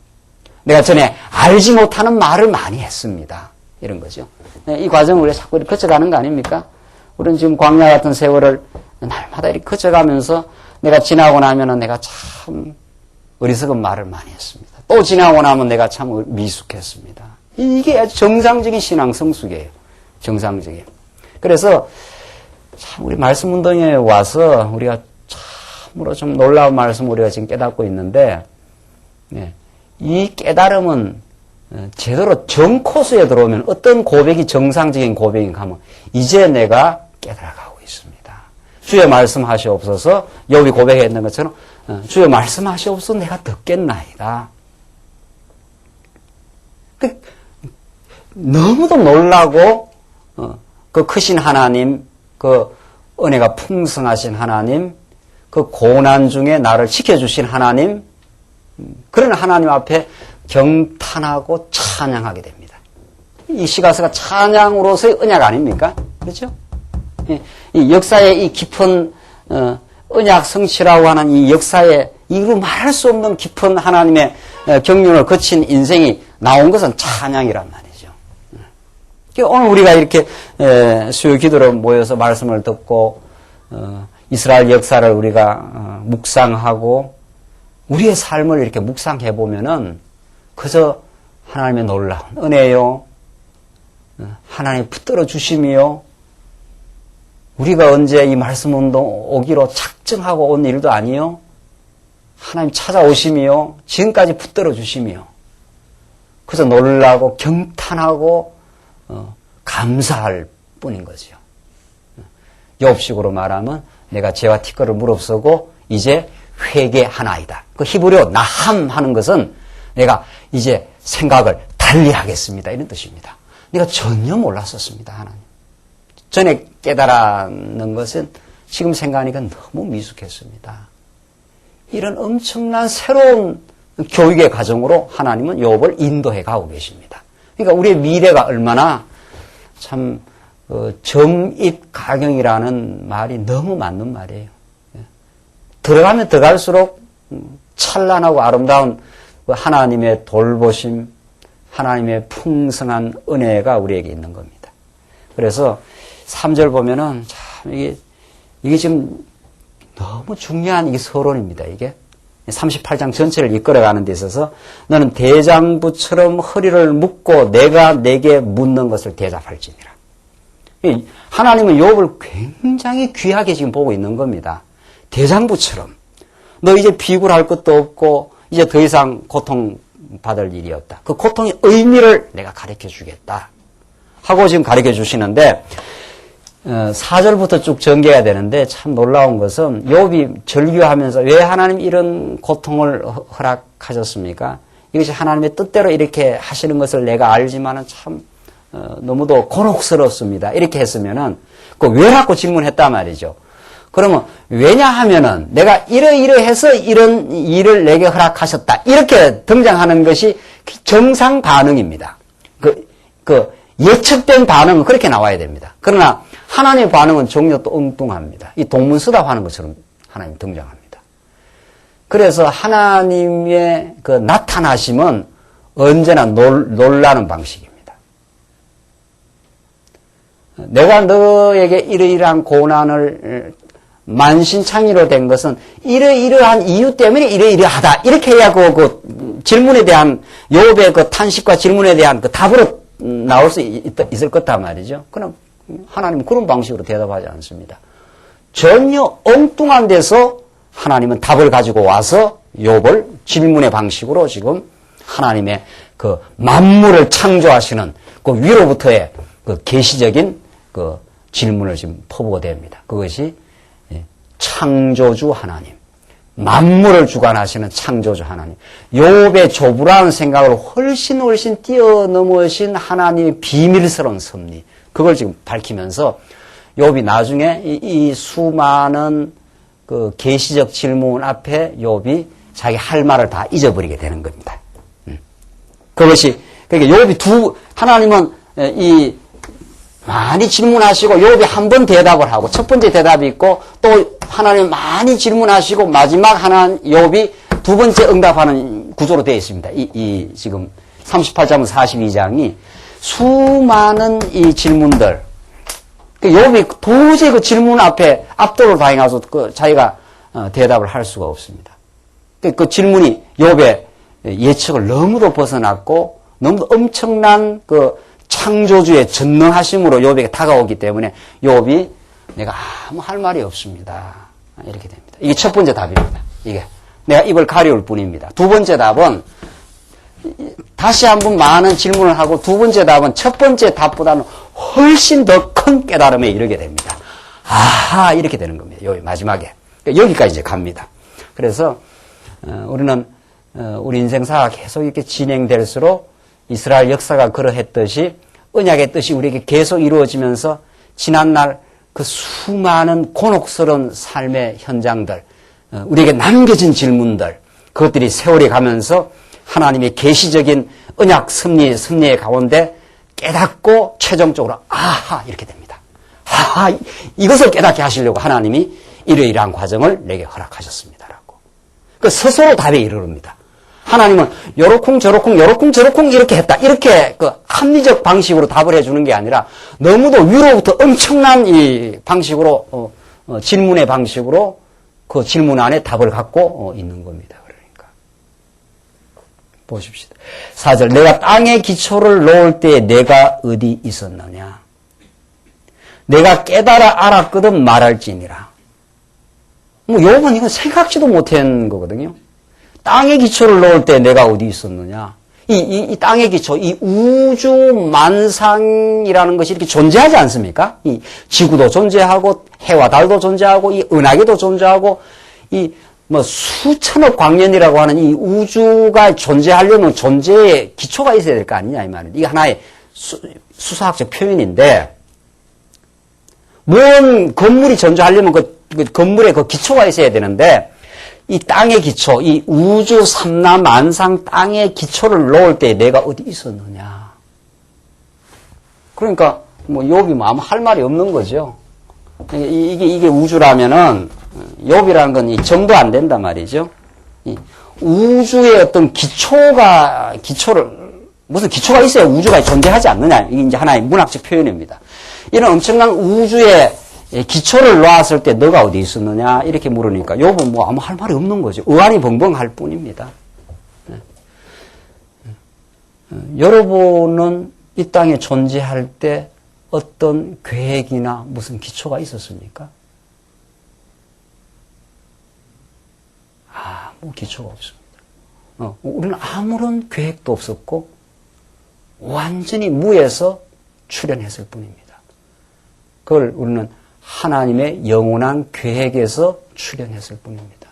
내가 전에 알지 못하는 말을 많이 했습니다. 이런 거죠. 이 과정을 우리가 자꾸 이렇게 거쳐가는 거 아닙니까? 우리는 지금 광야 같은 세월을 날마다 이렇게 거쳐가면서 내가 지나고 나면은 내가 참 어리석은 말을 많이 했습니다. 또 지나고 나면 내가 참 미숙했습니다. 이게 아주 정상적인 신앙 성숙이에요. 정상적인. 그래서 참 우리 말씀 운동에 와서 우리가 참으로 좀 놀라운 말씀 우리가 지금 깨닫고 있는데 이 깨달음은 제대로 정코스에 들어오면 어떤 고백이 정상적인 고백인가 하면 이제 내가 깨달아가고 있습니다. 주여 말씀하시옵소서 욥이 고백했는 것처럼 주여 말씀하시옵소서 내가 듣겠나이다. 너무도 놀라고 그 크신 하나님 그 은혜가 풍성하신 하나님 그 고난 중에 나를 지켜주신 하나님 그런 하나님 앞에 경탄하고 찬양하게 됩니다. 이 시가서가 찬양으로서의 언약 아닙니까? 그렇죠? 이 역사의 이 깊은 언약 성취라고 하는 이 역사에 이루 말할 수 없는 깊은 하나님의 경륜을 거친 인생이 나온 것은 찬양이란 말이죠. 오늘 우리가 이렇게 수요 기도로 모여서 말씀을 듣고 이스라엘 역사를 우리가 묵상하고 우리의 삶을 이렇게 묵상해 보면은 그저 하나님의 놀라운 은혜요, 하나님이 붙들어 주심이요, 우리가 언제 이 말씀 운동 오기로 작정하고 온 일도 아니요, 하나님 찾아오심이요, 지금까지 붙들어 주심이요, 그저 놀라고 경탄하고 감사할 뿐인 거죠. 욥식으로 말하면 내가 죄와 티끌을 무릅쓰고 이제 회개하나이다. 그 히브리어 나함 하는 것은 내가 이제 생각을 달리하겠습니다. 이런 뜻입니다. 내가 전혀 몰랐었습니다. 하나님. 전에 깨달았는 것은 지금 생각하니까 너무 미숙했습니다. 이런 엄청난 새로운 교육의 과정으로 하나님은 욥을 인도해 가고 계십니다. 그러니까 우리의 미래가 얼마나 참 점입가경이라는 말이 너무 맞는 말이에요. 들어가면 들어갈수록 찬란하고 아름다운 하나님의 돌보심, 하나님의 풍성한 은혜가 우리에게 있는 겁니다. 그래서 3절 보면은 참 이게 지금 너무 중요한 이 서론입니다. 이게 38장 전체를 이끌어가는 데 있어서 너는 대장부처럼 허리를 묶고 내가 내게 묻는 것을 대답할지니라. 하나님은 욥을 굉장히 귀하게 지금 보고 있는 겁니다. 대장부처럼 너 이제 비굴할 것도 없고 이제 더 이상 고통받을 일이 없다. 그 고통의 의미를 내가 가르쳐 주겠다 하고 지금 가르쳐 주시는데 4절부터 쭉 전개해야 되는데 참 놀라운 것은 욥이 절규하면서 왜 하나님 이런 고통을 허락하셨습니까? 이것이 하나님의 뜻대로 이렇게 하시는 것을 내가 알지만은 참 너무도 곤혹스럽습니다. 이렇게 했으면은 그 왜라고 질문했단 말이죠. 그러면 왜냐하면은 내가 이러이러해서 이런 일을 내게 허락하셨다. 이렇게 등장하는 것이 정상 반응입니다. 예측된 반응은 그렇게 나와야 됩니다. 그러나 하나님의 반응은 종류 또 엉뚱합니다. 이 동문서답 하는 것처럼 하나님 등장합니다. 그래서 하나님의 그 나타나심은 언제나 놀라는 방식입니다. 내가 너에게 이러이러한 고난을 만신창이로 된 것은 이러이러한 이유 때문에 이러이러하다. 이렇게 해야 그 질문에 대한 욥의 그 탄식과 질문에 대한 그 답으로 나올 수 있을 거다 말이죠. 그럼 하나님은 그런 방식으로 대답하지 않습니다. 전혀 엉뚱한 데서 하나님은 답을 가지고 와서 욥을 질문의 방식으로 지금 하나님의 그 만물을 창조하시는 그 위로부터의 그 계시적인 그 질문을 지금 퍼부어댑니다. 그것이 창조주 하나님, 만물을 주관하시는 창조주 하나님, 욥의 조불한 생각을 훨씬 뛰어넘으신 하나님의 비밀스러운 섭리, 그걸 지금 밝히면서 욥이 나중에 이 수많은 그 계시적 질문 앞에 욥이 자기 할 말을 다 잊어버리게 되는 겁니다. 그것이 그러니까 욥이 하나님은 많이 질문하시고 욥이 한 번 대답을 하고 첫 번째 대답이 있고 또 하나님 많이 질문하시고 마지막 욥이 두 번째 응답하는 구조로 되어 있습니다. 지금 38장 42장이 수많은 이 질문들, 욥이 도저히 그 질문 앞에 압도를 당해서 자기가 대답을 할 수가 없습니다. 그 질문이 욥의 예측을 너무도 벗어났고 너무도 엄청난 그 창조주의 전능하심으로 욥에게 다가오기 때문에 욥이 내가 아무 할 말이 없습니다. 이렇게 됩니다. 이게 첫 번째 답입니다. 이게 내가 입을 가려울 뿐입니다. 두 번째 답은 다시 한번 많은 질문을 하고 두 번째 답은 첫 번째 답보다는 훨씬 더 큰 깨달음에 이르게 됩니다. 아하 이렇게 되는 겁니다. 욥이 마지막에 여기까지 이제 갑니다. 그래서 우리는 우리 인생사가 계속 이렇게 진행될수록 이스라엘 역사가 그러했듯이 언약의 뜻이 우리에게 계속 이루어지면서 지난날 그 수많은 곤혹스러운 삶의 현장들, 우리에게 남겨진 질문들, 그것들이 세월이 가면서 하나님의 계시적인 언약 섭리의 가운데 깨닫고 최종적으로 아하 이렇게 됩니다. 아하 이것을 깨닫게 하시려고 하나님이 이러이러한 과정을 내게 허락하셨습니다라고. 그 스스로 답에 이르릅니다. 하나님은 요렇쿵 저렇쿵 이렇게 했다. 이렇게 그 합리적 방식으로 답을 해주는 게 아니라 너무도 위로부터 엄청난 이 방식으로 질문의 방식으로 그 질문 안에 답을 갖고 있는 겁니다. 그러니까 보십시오. 4절 내가 땅에 기초를 놓을 때에 내가 어디 있었느냐. 내가 깨달아 알았거든 말할지니라. 욥은 이건 생각지도 못한 거거든요. 땅의 기초를 놓을 때 내가 어디 있었느냐. 이 땅의 기초, 이 우주 만상이라는 것이 이렇게 존재하지 않습니까? 이 지구도 존재하고, 해와 달도 존재하고, 이 은하계도 존재하고, 수천억 광년이라고 하는 이 우주가 존재하려면 존재의 기초가 있어야 될 거 아니냐, 이 말은. 이게 하나의 수사학적 표현인데, 뭔 건물이 존재하려면 그 건물에 그 기초가 있어야 되는데, 이 땅의 기초, 이 우주 삼라 만상 땅의 기초를 놓을 때 내가 어디 있었느냐. 그러니까, 욥이 아무 할 말이 없는 거죠. 이게 우주라면은, 욥이라는 건 정도 안 된단 말이죠. 우주의 어떤 무슨 기초가 있어야 우주가 존재하지 않느냐. 이게 이제 하나의 문학적 표현입니다. 이런 엄청난 우주의 기초를 놓았을 때 너가 어디 있었느냐 이렇게 물으니까 욥은 아무 할 말이 없는 거죠. 의안이 벙벙할 뿐입니다. 여러분은 이 땅에 존재할 때 어떤 계획이나 무슨 기초가 있었습니까? 아무 기초가 없습니다. 우리는 아무런 계획도 없었고 완전히 무에서 출현했을 뿐입니다. 그걸 우리는 하나님의 영원한 계획에서 출현했을 뿐입니다.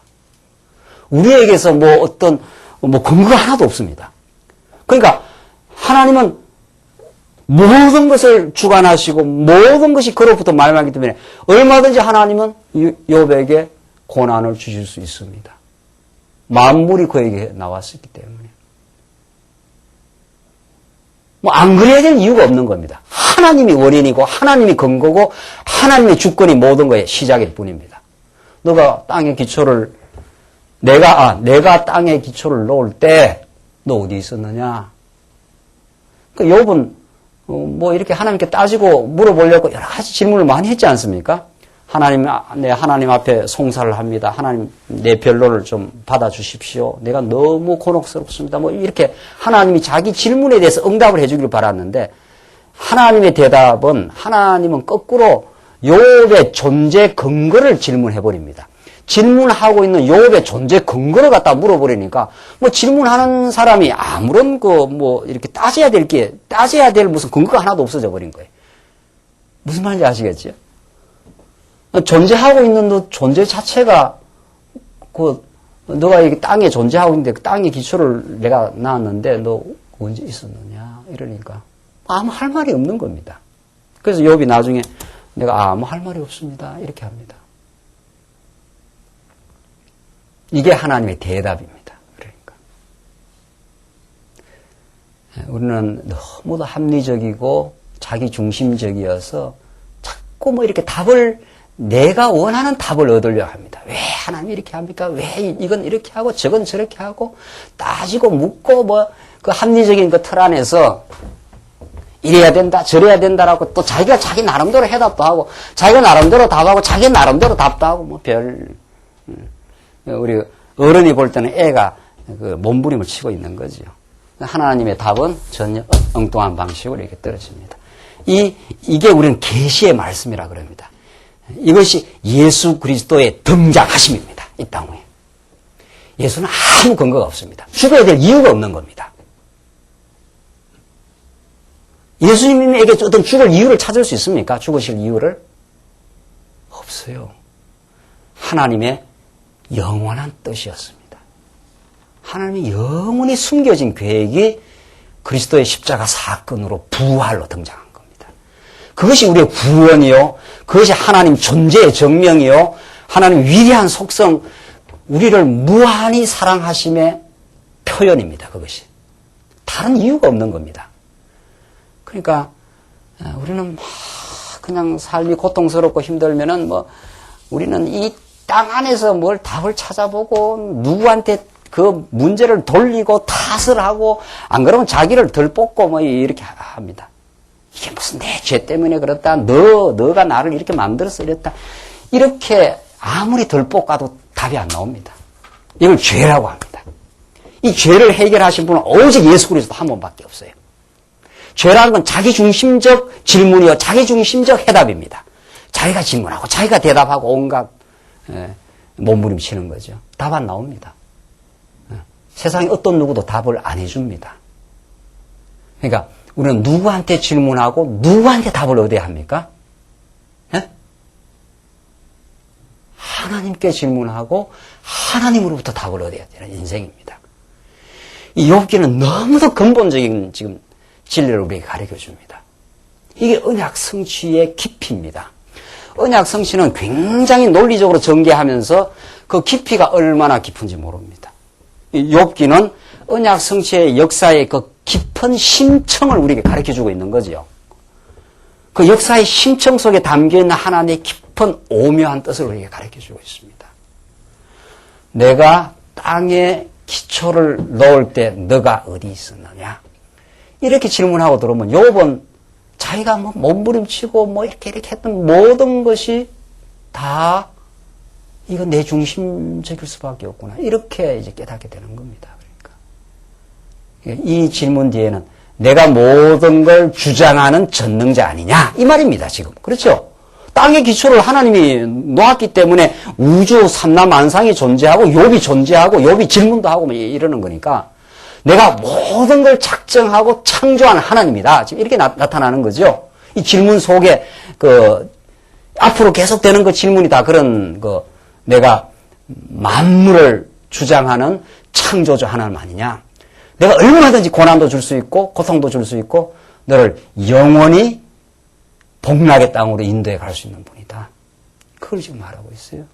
우리에게서 근거가 하나도 없습니다. 그러니까 하나님은 모든 것을 주관하시고 모든 것이 그로부터 말하기 때문에 얼마든지 하나님은 욥에게 고난을 주실 수 있습니다. 만물이 그에게 나왔었기 때문에. 안 그래야 될 이유가 없는 겁니다. 하나님이 원인이고 하나님이 근거고 하나님의 주권이 모든 거의 시작일 뿐입니다. 너가 땅의 기초를 내가 땅의 기초를 놓을 때 너 어디 있었느냐? 그러니까 욥은 뭐 이렇게 하나님께 따지고 물어보려고 여러 가지 질문을 많이 했지 않습니까? 하나님 앞에 송사를 합니다. 하나님 내 변론을 좀 받아주십시오. 내가 너무 곤혹스럽습니다. 뭐 이렇게 하나님이 자기 질문에 대해서 응답을 해주기를 바랐는데 하나님의 대답은 하나님은 거꾸로 욥의 존재 근거를 질문해 버립니다. 질문하고 있는 욥의 존재 근거를 갖다 물어버리니까 뭐 질문하는 사람이 아무런 뭐 이렇게 따져야 될 무슨 근거가 하나도 없어져 버린 거예요. 무슨 말인지 아시겠죠? 존재하고 있는 너 존재 자체가 너가 이게 땅에 존재하고 있는데 그 땅의 기초를 내가 낳았는데 너 언제 있었느냐 이러니까 아무 할 말이 없는 겁니다. 그래서 욥이 나중에 내가 아무 할 말이 없습니다 이렇게 합니다. 이게 하나님의 대답입니다. 그러니까 우리는 너무도 합리적이고 자기 중심적이어서 자꾸 뭐 이렇게 내가 원하는 답을 얻으려고 합니다. 왜 하나님이 이렇게 합니까? 왜 이건 이렇게 하고 저건 저렇게 하고 따지고 묻고 뭐 그 합리적인 그 틀 안에서 이래야 된다 저래야 된다라고 또 자기가 자기 나름대로 해답도 하고 자기가 나름대로 답하고 자기 나름대로 답도 하고 뭐 우리 어른이 볼 때는 애가 그 몸부림을 치고 있는 거죠. 하나님의 답은 전혀 엉뚱한 방식으로 이렇게 떨어집니다. 이게 우리는 계시의 말씀이라 그럽니다. 이것이 예수 그리스도의 등장하심입니다. 이 땅 위에. 예수는 아무 근거가 없습니다. 죽어야 될 이유가 없는 겁니다. 예수님에게 어떤 죽을 이유를 찾을 수 있습니까? 죽으실 이유를? 없어요. 하나님의 영원한 뜻이었습니다. 하나님의 영원히 숨겨진 계획이 그리스도의 십자가 사건으로 부활로 등장한 겁니다. 그것이 우리의 구원이요. 그것이 하나님 존재의 증명이요. 하나님 위대한 속성, 우리를 무한히 사랑하심의 표현입니다. 그것이. 다른 이유가 없는 겁니다. 그러니까 우리는 그냥 삶이 고통스럽고 힘들면은 우리는 이 땅 안에서 뭘 답을 찾아보고 누구한테 그 문제를 돌리고 탓을 하고 안 그러면 자기를 덜 뽑고 뭐 이렇게 합니다. 이게 무슨 내 죄 때문에 그렇다. 너가 나를 이렇게 만들어서 이랬다. 이렇게 아무리 덜 뽑아도 답이 안 나옵니다. 이걸 죄라고 합니다. 이 죄를 해결하신 분은 오직 예수 그리스도 한 분밖에 없어요. 죄라는 건 자기중심적 질문이요. 자기중심적 해답입니다. 자기가 질문하고 자기가 대답하고 온갖 몸부림치는 거죠. 답 안 나옵니다. 세상에 어떤 누구도 답을 안 해줍니다. 그러니까 우리는 누구한테 질문하고 누구한테 답을 얻어야 합니까? 하나님께 질문하고 하나님으로부터 답을 얻어야 되는 인생입니다. 이 욥기는 너무도 근본적인 지금 진리를 우리에게 가르쳐 줍니다. 이게 언약 성취의 깊이입니다. 언약 성취는 굉장히 논리적으로 전개하면서 그 깊이가 얼마나 깊은지 모릅니다. 욥기는 언약 성취의 역사의 그 깊은 심층을 우리에게 가르쳐 주고 있는 거죠. 그 역사의 심층 속에 담겨있는 하나님의 깊은 오묘한 뜻을 우리에게 가르쳐 주고 있습니다. 내가 땅에 기초를 놓을 때 너가 어디 있었느냐? 이렇게 질문하고 들어오면 욥은 자기가 몸부림치고 이렇게 했던 모든 것이 다 이거 내 중심적일 수밖에 없구나. 이렇게 이제 깨닫게 되는 겁니다. 그러니까 이 질문 뒤에는 내가 모든 걸 주장하는 전능자 아니냐 이 말입니다. 지금 그렇죠? 땅의 기초를 하나님이 놓았기 때문에 우주 삼라만상이 존재하고 욥이 존재하고 욥이 질문도 하고 이러는 거니까 내가 모든 걸 작정하고 창조한 하나님이다. 지금 이렇게 나타나는 거죠. 이 질문 속에 앞으로 계속되는 그 질문이 다 그런 내가 만물을 주장하는 창조주 하나님 아니냐. 내가 얼마든지 고난도 줄 수 있고 고통도 줄 수 있고 너를 영원히 복락의 땅으로 인도해 갈 수 있는 분이다. 그걸 지금 말하고 있어요.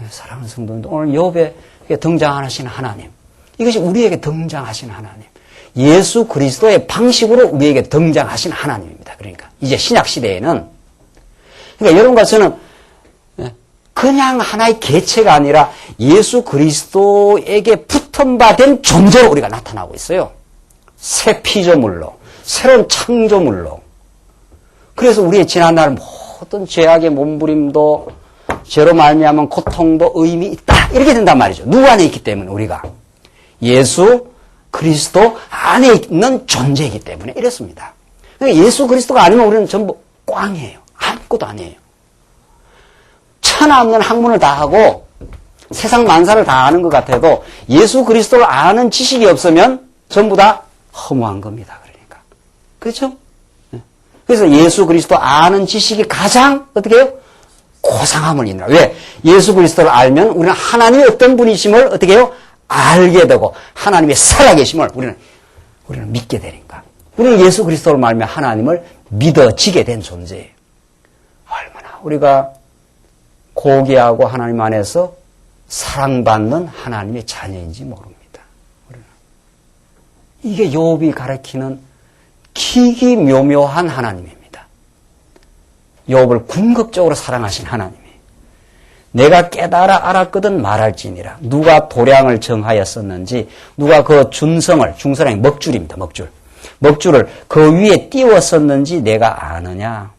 사랑하는 성도님들, 오늘 욥에 등장하시는 하나님, 이것이 우리에게 등장하신 하나님, 예수 그리스도의 방식으로 우리에게 등장하신 하나님입니다. 그러니까 이제 신약 시대에는, 그러니까 이런 것은 그냥 하나의 개체가 아니라 예수 그리스도에게 붙은 바 된 존재로 우리가 나타나고 있어요. 새 피조물로, 새로운 창조물로. 그래서 우리의 지난날 모든 죄악의 몸부림도, 죄로 말미암은 고통도 의미 있다, 이렇게 된단 말이죠. 누구 안에 있기 때문에, 우리가 예수 그리스도 안에 있는 존재이기 때문에 이렇습니다. 그러니까 예수 그리스도가 아니면 우리는 전부 꽝이에요. 아무것도 아니에요. 천하 없는 학문을 다 하고 세상 만사를 다 아는 것 같아도 예수 그리스도를 아는 지식이 없으면 전부 다 허무한 겁니다. 그러니까. 그렇죠? 그래서 예수 그리스도 아는 지식이 가장 어떻게 해요? 고상함을 인하여. 왜? 예수 그리스도를 알면 우리는 하나님이 어떤 분이심을 어떻게 해요? 알게 되고 하나님의 살아계심을 우리는 믿게 되니까. 우리는 예수 그리스도를 말하면 하나님을 믿어지게 된 존재예요. 얼마나 우리가 고귀하고 하나님 안에서 사랑받는 하나님의 자녀인지 모릅니다. 우리는. 이게 욥이 가리키는 기기묘묘한 하나님입니다. 욥을 궁극적으로 사랑하신 하나님이에요. 내가 깨달아 알았거든 말할지니라. 누가 도량을 정하였었는지, 누가 그 중성이 먹줄입니다. 먹줄을 그 위에 띄웠었는지 내가 아느냐.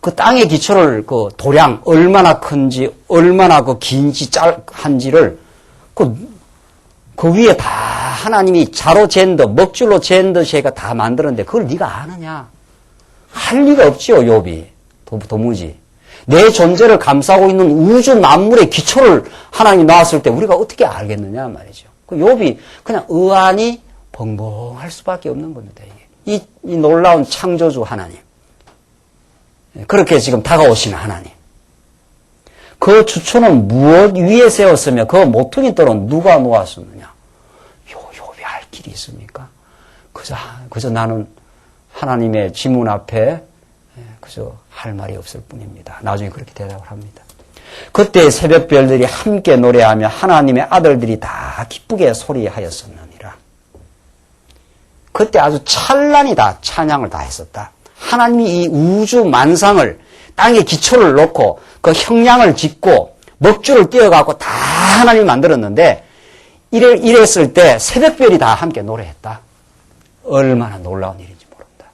그 땅의 기초를 그 도량 얼마나 큰지, 얼마나 그 긴지 한지를 그 위에 다 하나님이 자로 잰 듯, 먹줄로 잰 듯이 해가 다 만들었는데 그걸 네가 아느냐. 할 리가 없지요, 욥이. 도무지. 내 존재를 감싸고 있는 우주 만물의 기초를 하나님이 놨을 때 우리가 어떻게 알겠느냐 말이죠. 그 욥이 그냥 의안이 벙벙할 수밖에 없는 겁니다. 이게. 이 놀라운 창조주 하나님. 그렇게 지금 다가오시는 하나님. 그 주초는 무엇 위에 세웠으며 그 모퉁이 돌은 누가 놓았었느냐. 욥이 할 길이 있습니까? 그저 나는 하나님의 지문 앞에 그저 할 말이 없을 뿐입니다. 나중에 그렇게 대답을 합니다. 그때 새벽별들이 함께 노래하며 하나님의 아들들이 다 기쁘게 소리하였었느니라. 그때 아주 찬란히 다 찬양을 다 했었다. 하나님이 이 우주 만상을 땅에 기초를 놓고 그 형량을 짓고 먹줄을 띄어갖고 다 하나님이 만들었는데 이랬을 때 새벽별이 다 함께 노래했다. 얼마나 놀라운 일인지 모른다.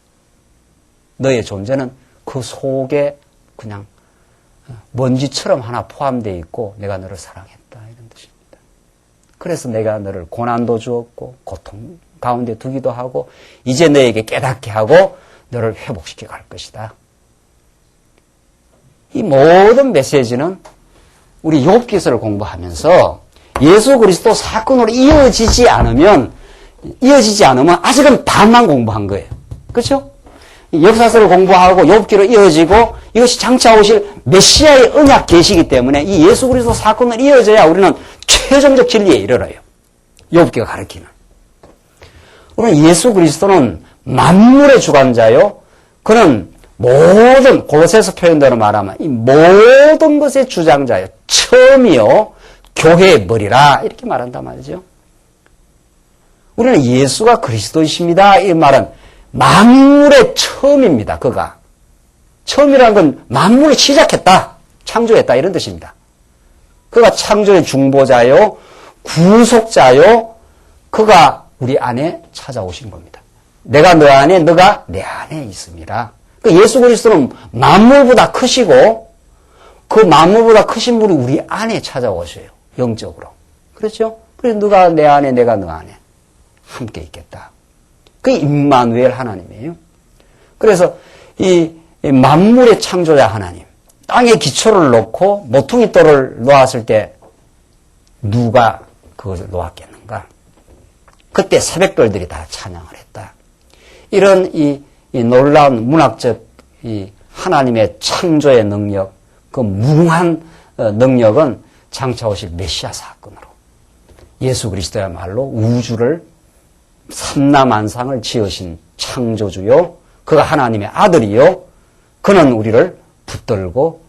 너의 존재는 그 속에 그냥 먼지처럼 하나 포함되어 있고 내가 너를 사랑했다, 이런 뜻입니다. 그래서 내가 너를 고난도 주었고 고통 가운데 두기도 하고 이제 너에게 깨닫게 하고 너를 회복시켜 갈 것이다. 이 모든 메시지는 우리 욥기서를 공부하면서 예수 그리스도 사건으로 이어지지 않으면 아직은 반만 공부한 거예요. 그렇죠? 역사서를 공부하고 욥기로 이어지고 이것이 장차 오실 메시아의 언약 계시이기 때문에 이 예수 그리스도 사건을 이어져야 우리는 최종적 진리에 이르러요. 욥기가 가르치는. 우리는 예수 그리스도는 만물의 주관자요. 그는 모든 골로새서 표현대로 말하면 이 모든 것의 주장자요. 처음이요. 교회의 머리라 이렇게 말한단 말이죠. 우리는 예수가 그리스도이십니다. 이 말은 만물의 처음입니다. 그가. 처음이라는 건 만물을 시작했다. 창조했다. 이런 뜻입니다. 그가 창조의 중보자요. 구속자요. 그가 우리 안에 찾아오신 겁니다. 내가 너 안에, 너가 내 안에 있습니다. 그 예수 그리스도는 만물보다 크시고 그 만물보다 크신 분이 우리 안에 찾아오셔요. 영적으로. 그렇죠? 그래서 너가 내 안에, 내가 너 안에 함께 있겠다. 그게 임마누엘 하나님이에요. 그래서 이 만물의 창조자 하나님, 땅에 기초를 놓고 모퉁이 돌을 놓았을 때 누가 그것을 놓았겠는가? 그때 새벽별들이 다 찬양을 했다. 이런 이 놀라운 문학적 이 하나님의 창조의 능력, 그 무궁한 능력은 장차 오실 메시아 사건으로 예수 그리스도야말로 우주를 삼라만상을 지으신 창조주요, 그가 하나님의 아들이요, 그는 우리를 붙들고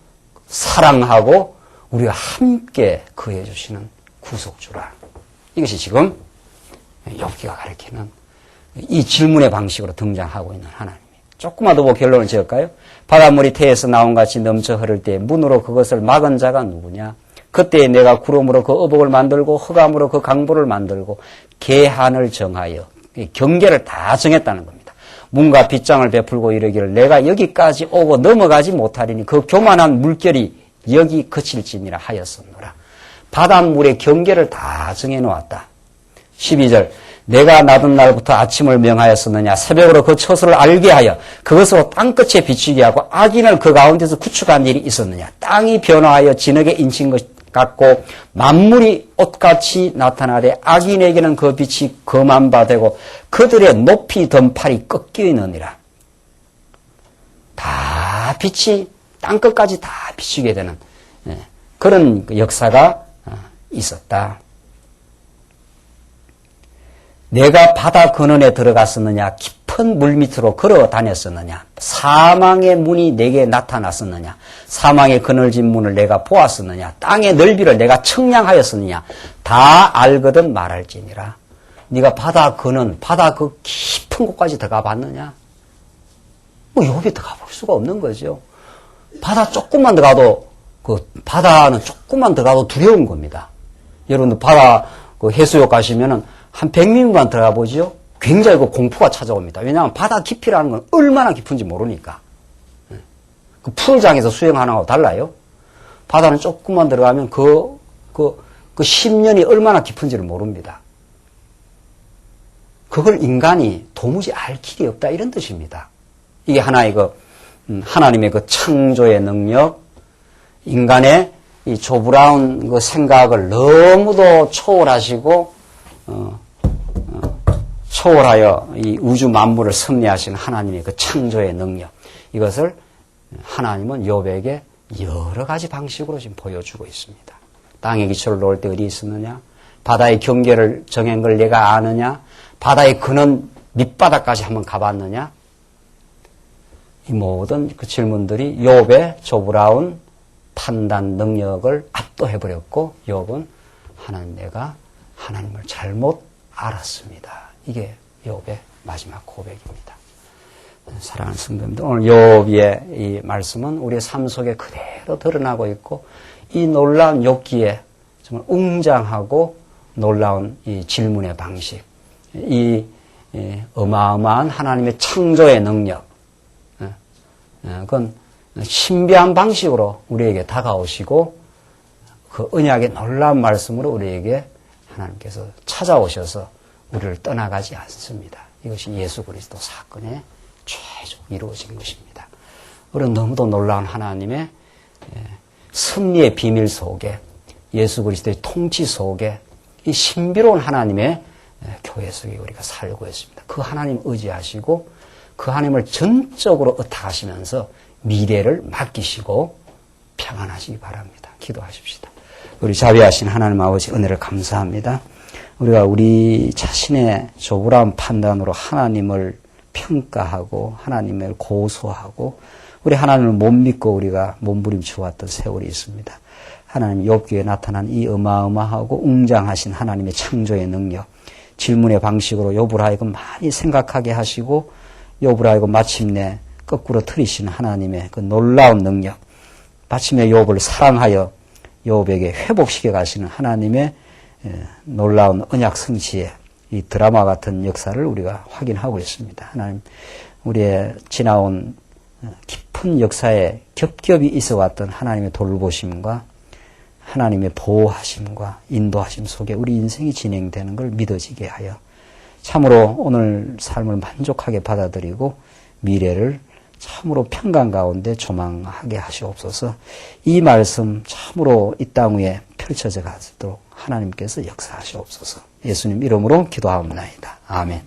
사랑하고 우리와 함께 거해 주시는 구속주라. 이것이 지금 욥기가 가리키는 이 질문의 방식으로 등장하고 있는 하나님이에요. 조금만 더 보고 결론을 지을까요? 바닷물이 태에서 나온 같이 넘쳐 흐를 때 문으로 그것을 막은 자가 누구냐? 그때 내가 구름으로 그 어복을 만들고 흑암으로 그 강보를 만들고 계한을 정하여 경계를 다 정했다는 겁니다. 문과 빗장을 베풀고 이르기를 내가 여기까지 오고 넘어가지 못하리니 그 교만한 물결이 여기 그칠지니라 하였었노라. 바닷물의 경계를 다 정해놓았다. 12절 내가 나던 날부터 아침을 명하였었느냐 새벽으로 그 처소를 알게 하여 그것으로 땅끝에 비추게 하고 악인을 그 가운데서 구축한 일이 있었느냐. 땅이 변화하여 진흙에 인친 것 같고 만물이 옷같이 나타나되 악인에게는 그 빛이 검한 바 되고 그들의 높이 든 팔이 꺾여 있느니라. 다 빛이 땅끝까지 다 비추게 되는 그런 역사가 있었다. 내가 바다 근원에 들어갔었느냐 깊은 물 밑으로 걸어 다녔었느냐 사망의 문이 내게 나타났었느냐 사망의 그늘진 문을 내가 보았었느냐 땅의 넓이를 내가 청량하였었느냐 다 알거든 말할지니라. 네가 바다 근원 바다 그 깊은 곳까지 들어가 봤느냐? 뭐 욥이 들어가 볼 수가 없는 거죠. 바다 조금만 들어가도 그 바다는 조금만 들어가도 두려운 겁니다. 여러분들 바다 그 해수욕 가시면은 한 100m만 들어가 보죠. 굉장히 그 공포가 찾아옵니다. 왜냐하면 바다 깊이라는 건 얼마나 깊은지 모르니까. 그 풀장에서 수영하는 거하고 달라요. 바다는 조금만 들어가면 그 10년이 얼마나 깊은지를 모릅니다. 그걸 인간이 도무지 알 길이 없다 이런 뜻입니다. 이게 하나의 하나님의 그 창조의 능력, 인간의 이 조브라운 그 생각을 너무도 초월하시고 초월하여 이 우주 만물을 섭리하신 하나님의 그 창조의 능력, 이것을 하나님은 욥에게 여러 가지 방식으로 지금 보여주고 있습니다. 땅의 기초를 놓을 때 어디 있었느냐? 바다의 경계를 정한 걸 내가 아느냐? 바다의 근원 밑바닥까지 한번 가봤느냐? 이 모든 그 질문들이 욥의 조브라운 판단 능력을 압도해버렸고 욥은 하나님 내가 하나님을 잘못 알았습니다. 이게 욥의 마지막 고백입니다. 사랑하는 성도님들, 오늘 욥의 이 말씀은 우리의 삶 속에 그대로 드러나고 있고 이 놀라운 욥기에 정말 웅장하고 놀라운 이 질문의 방식, 이 어마어마한 하나님의 창조의 능력, 그건 신비한 방식으로 우리에게 다가오시고 그 언약의 놀라운 말씀으로 우리에게 하나님께서 찾아오셔서 우리를 떠나가지 않습니다. 이것이 예수 그리스도 사건의 최종 이루어진 것입니다. 우리는 너무도 놀라운 하나님의 섭리의 비밀 속에 예수 그리스도의 통치 속에 이 신비로운 하나님의 교회 속에 우리가 살고 있습니다. 그 하나님 의지하시고 그 하나님을 전적으로 의탁하시면서 미래를 맡기시고 평안하시기 바랍니다. 기도하십시다. 우리 자비하신 하나님 아버지 은혜를 감사합니다. 우리가 우리 자신의 조불한 판단으로 하나님을 평가하고 하나님을 고소하고 우리 하나님을 못 믿고 우리가 몸부림쳐왔던 세월이 있습니다. 하나님 욥기에 나타난 이 어마어마하고 웅장하신 하나님의 창조의 능력, 질문의 방식으로 욥을 하여금 많이 생각하게 하시고 욥을 하여금 마침내 거꾸로 틀이신 하나님의 그 놀라운 능력, 마침내 욥을 사랑하여 욥에게 회복시켜 가시는 하나님의 놀라운 언약 성취의 이 드라마 같은 역사를 우리가 확인하고 있습니다. 하나님, 우리의 지나온 깊은 역사에 겹겹이 있어왔던 하나님의 돌보심과 하나님의 보호하심과 인도하심 속에 우리 인생이 진행되는 걸 믿어지게 하여 참으로 오늘 삶을 만족하게 받아들이고 미래를 참으로 평강 가운데 조망하게 하시옵소서. 이 말씀 참으로 이 땅 위에 펼쳐져 가도록 하나님께서 역사하시옵소서. 예수님 이름으로 기도하옵나이다. 아멘.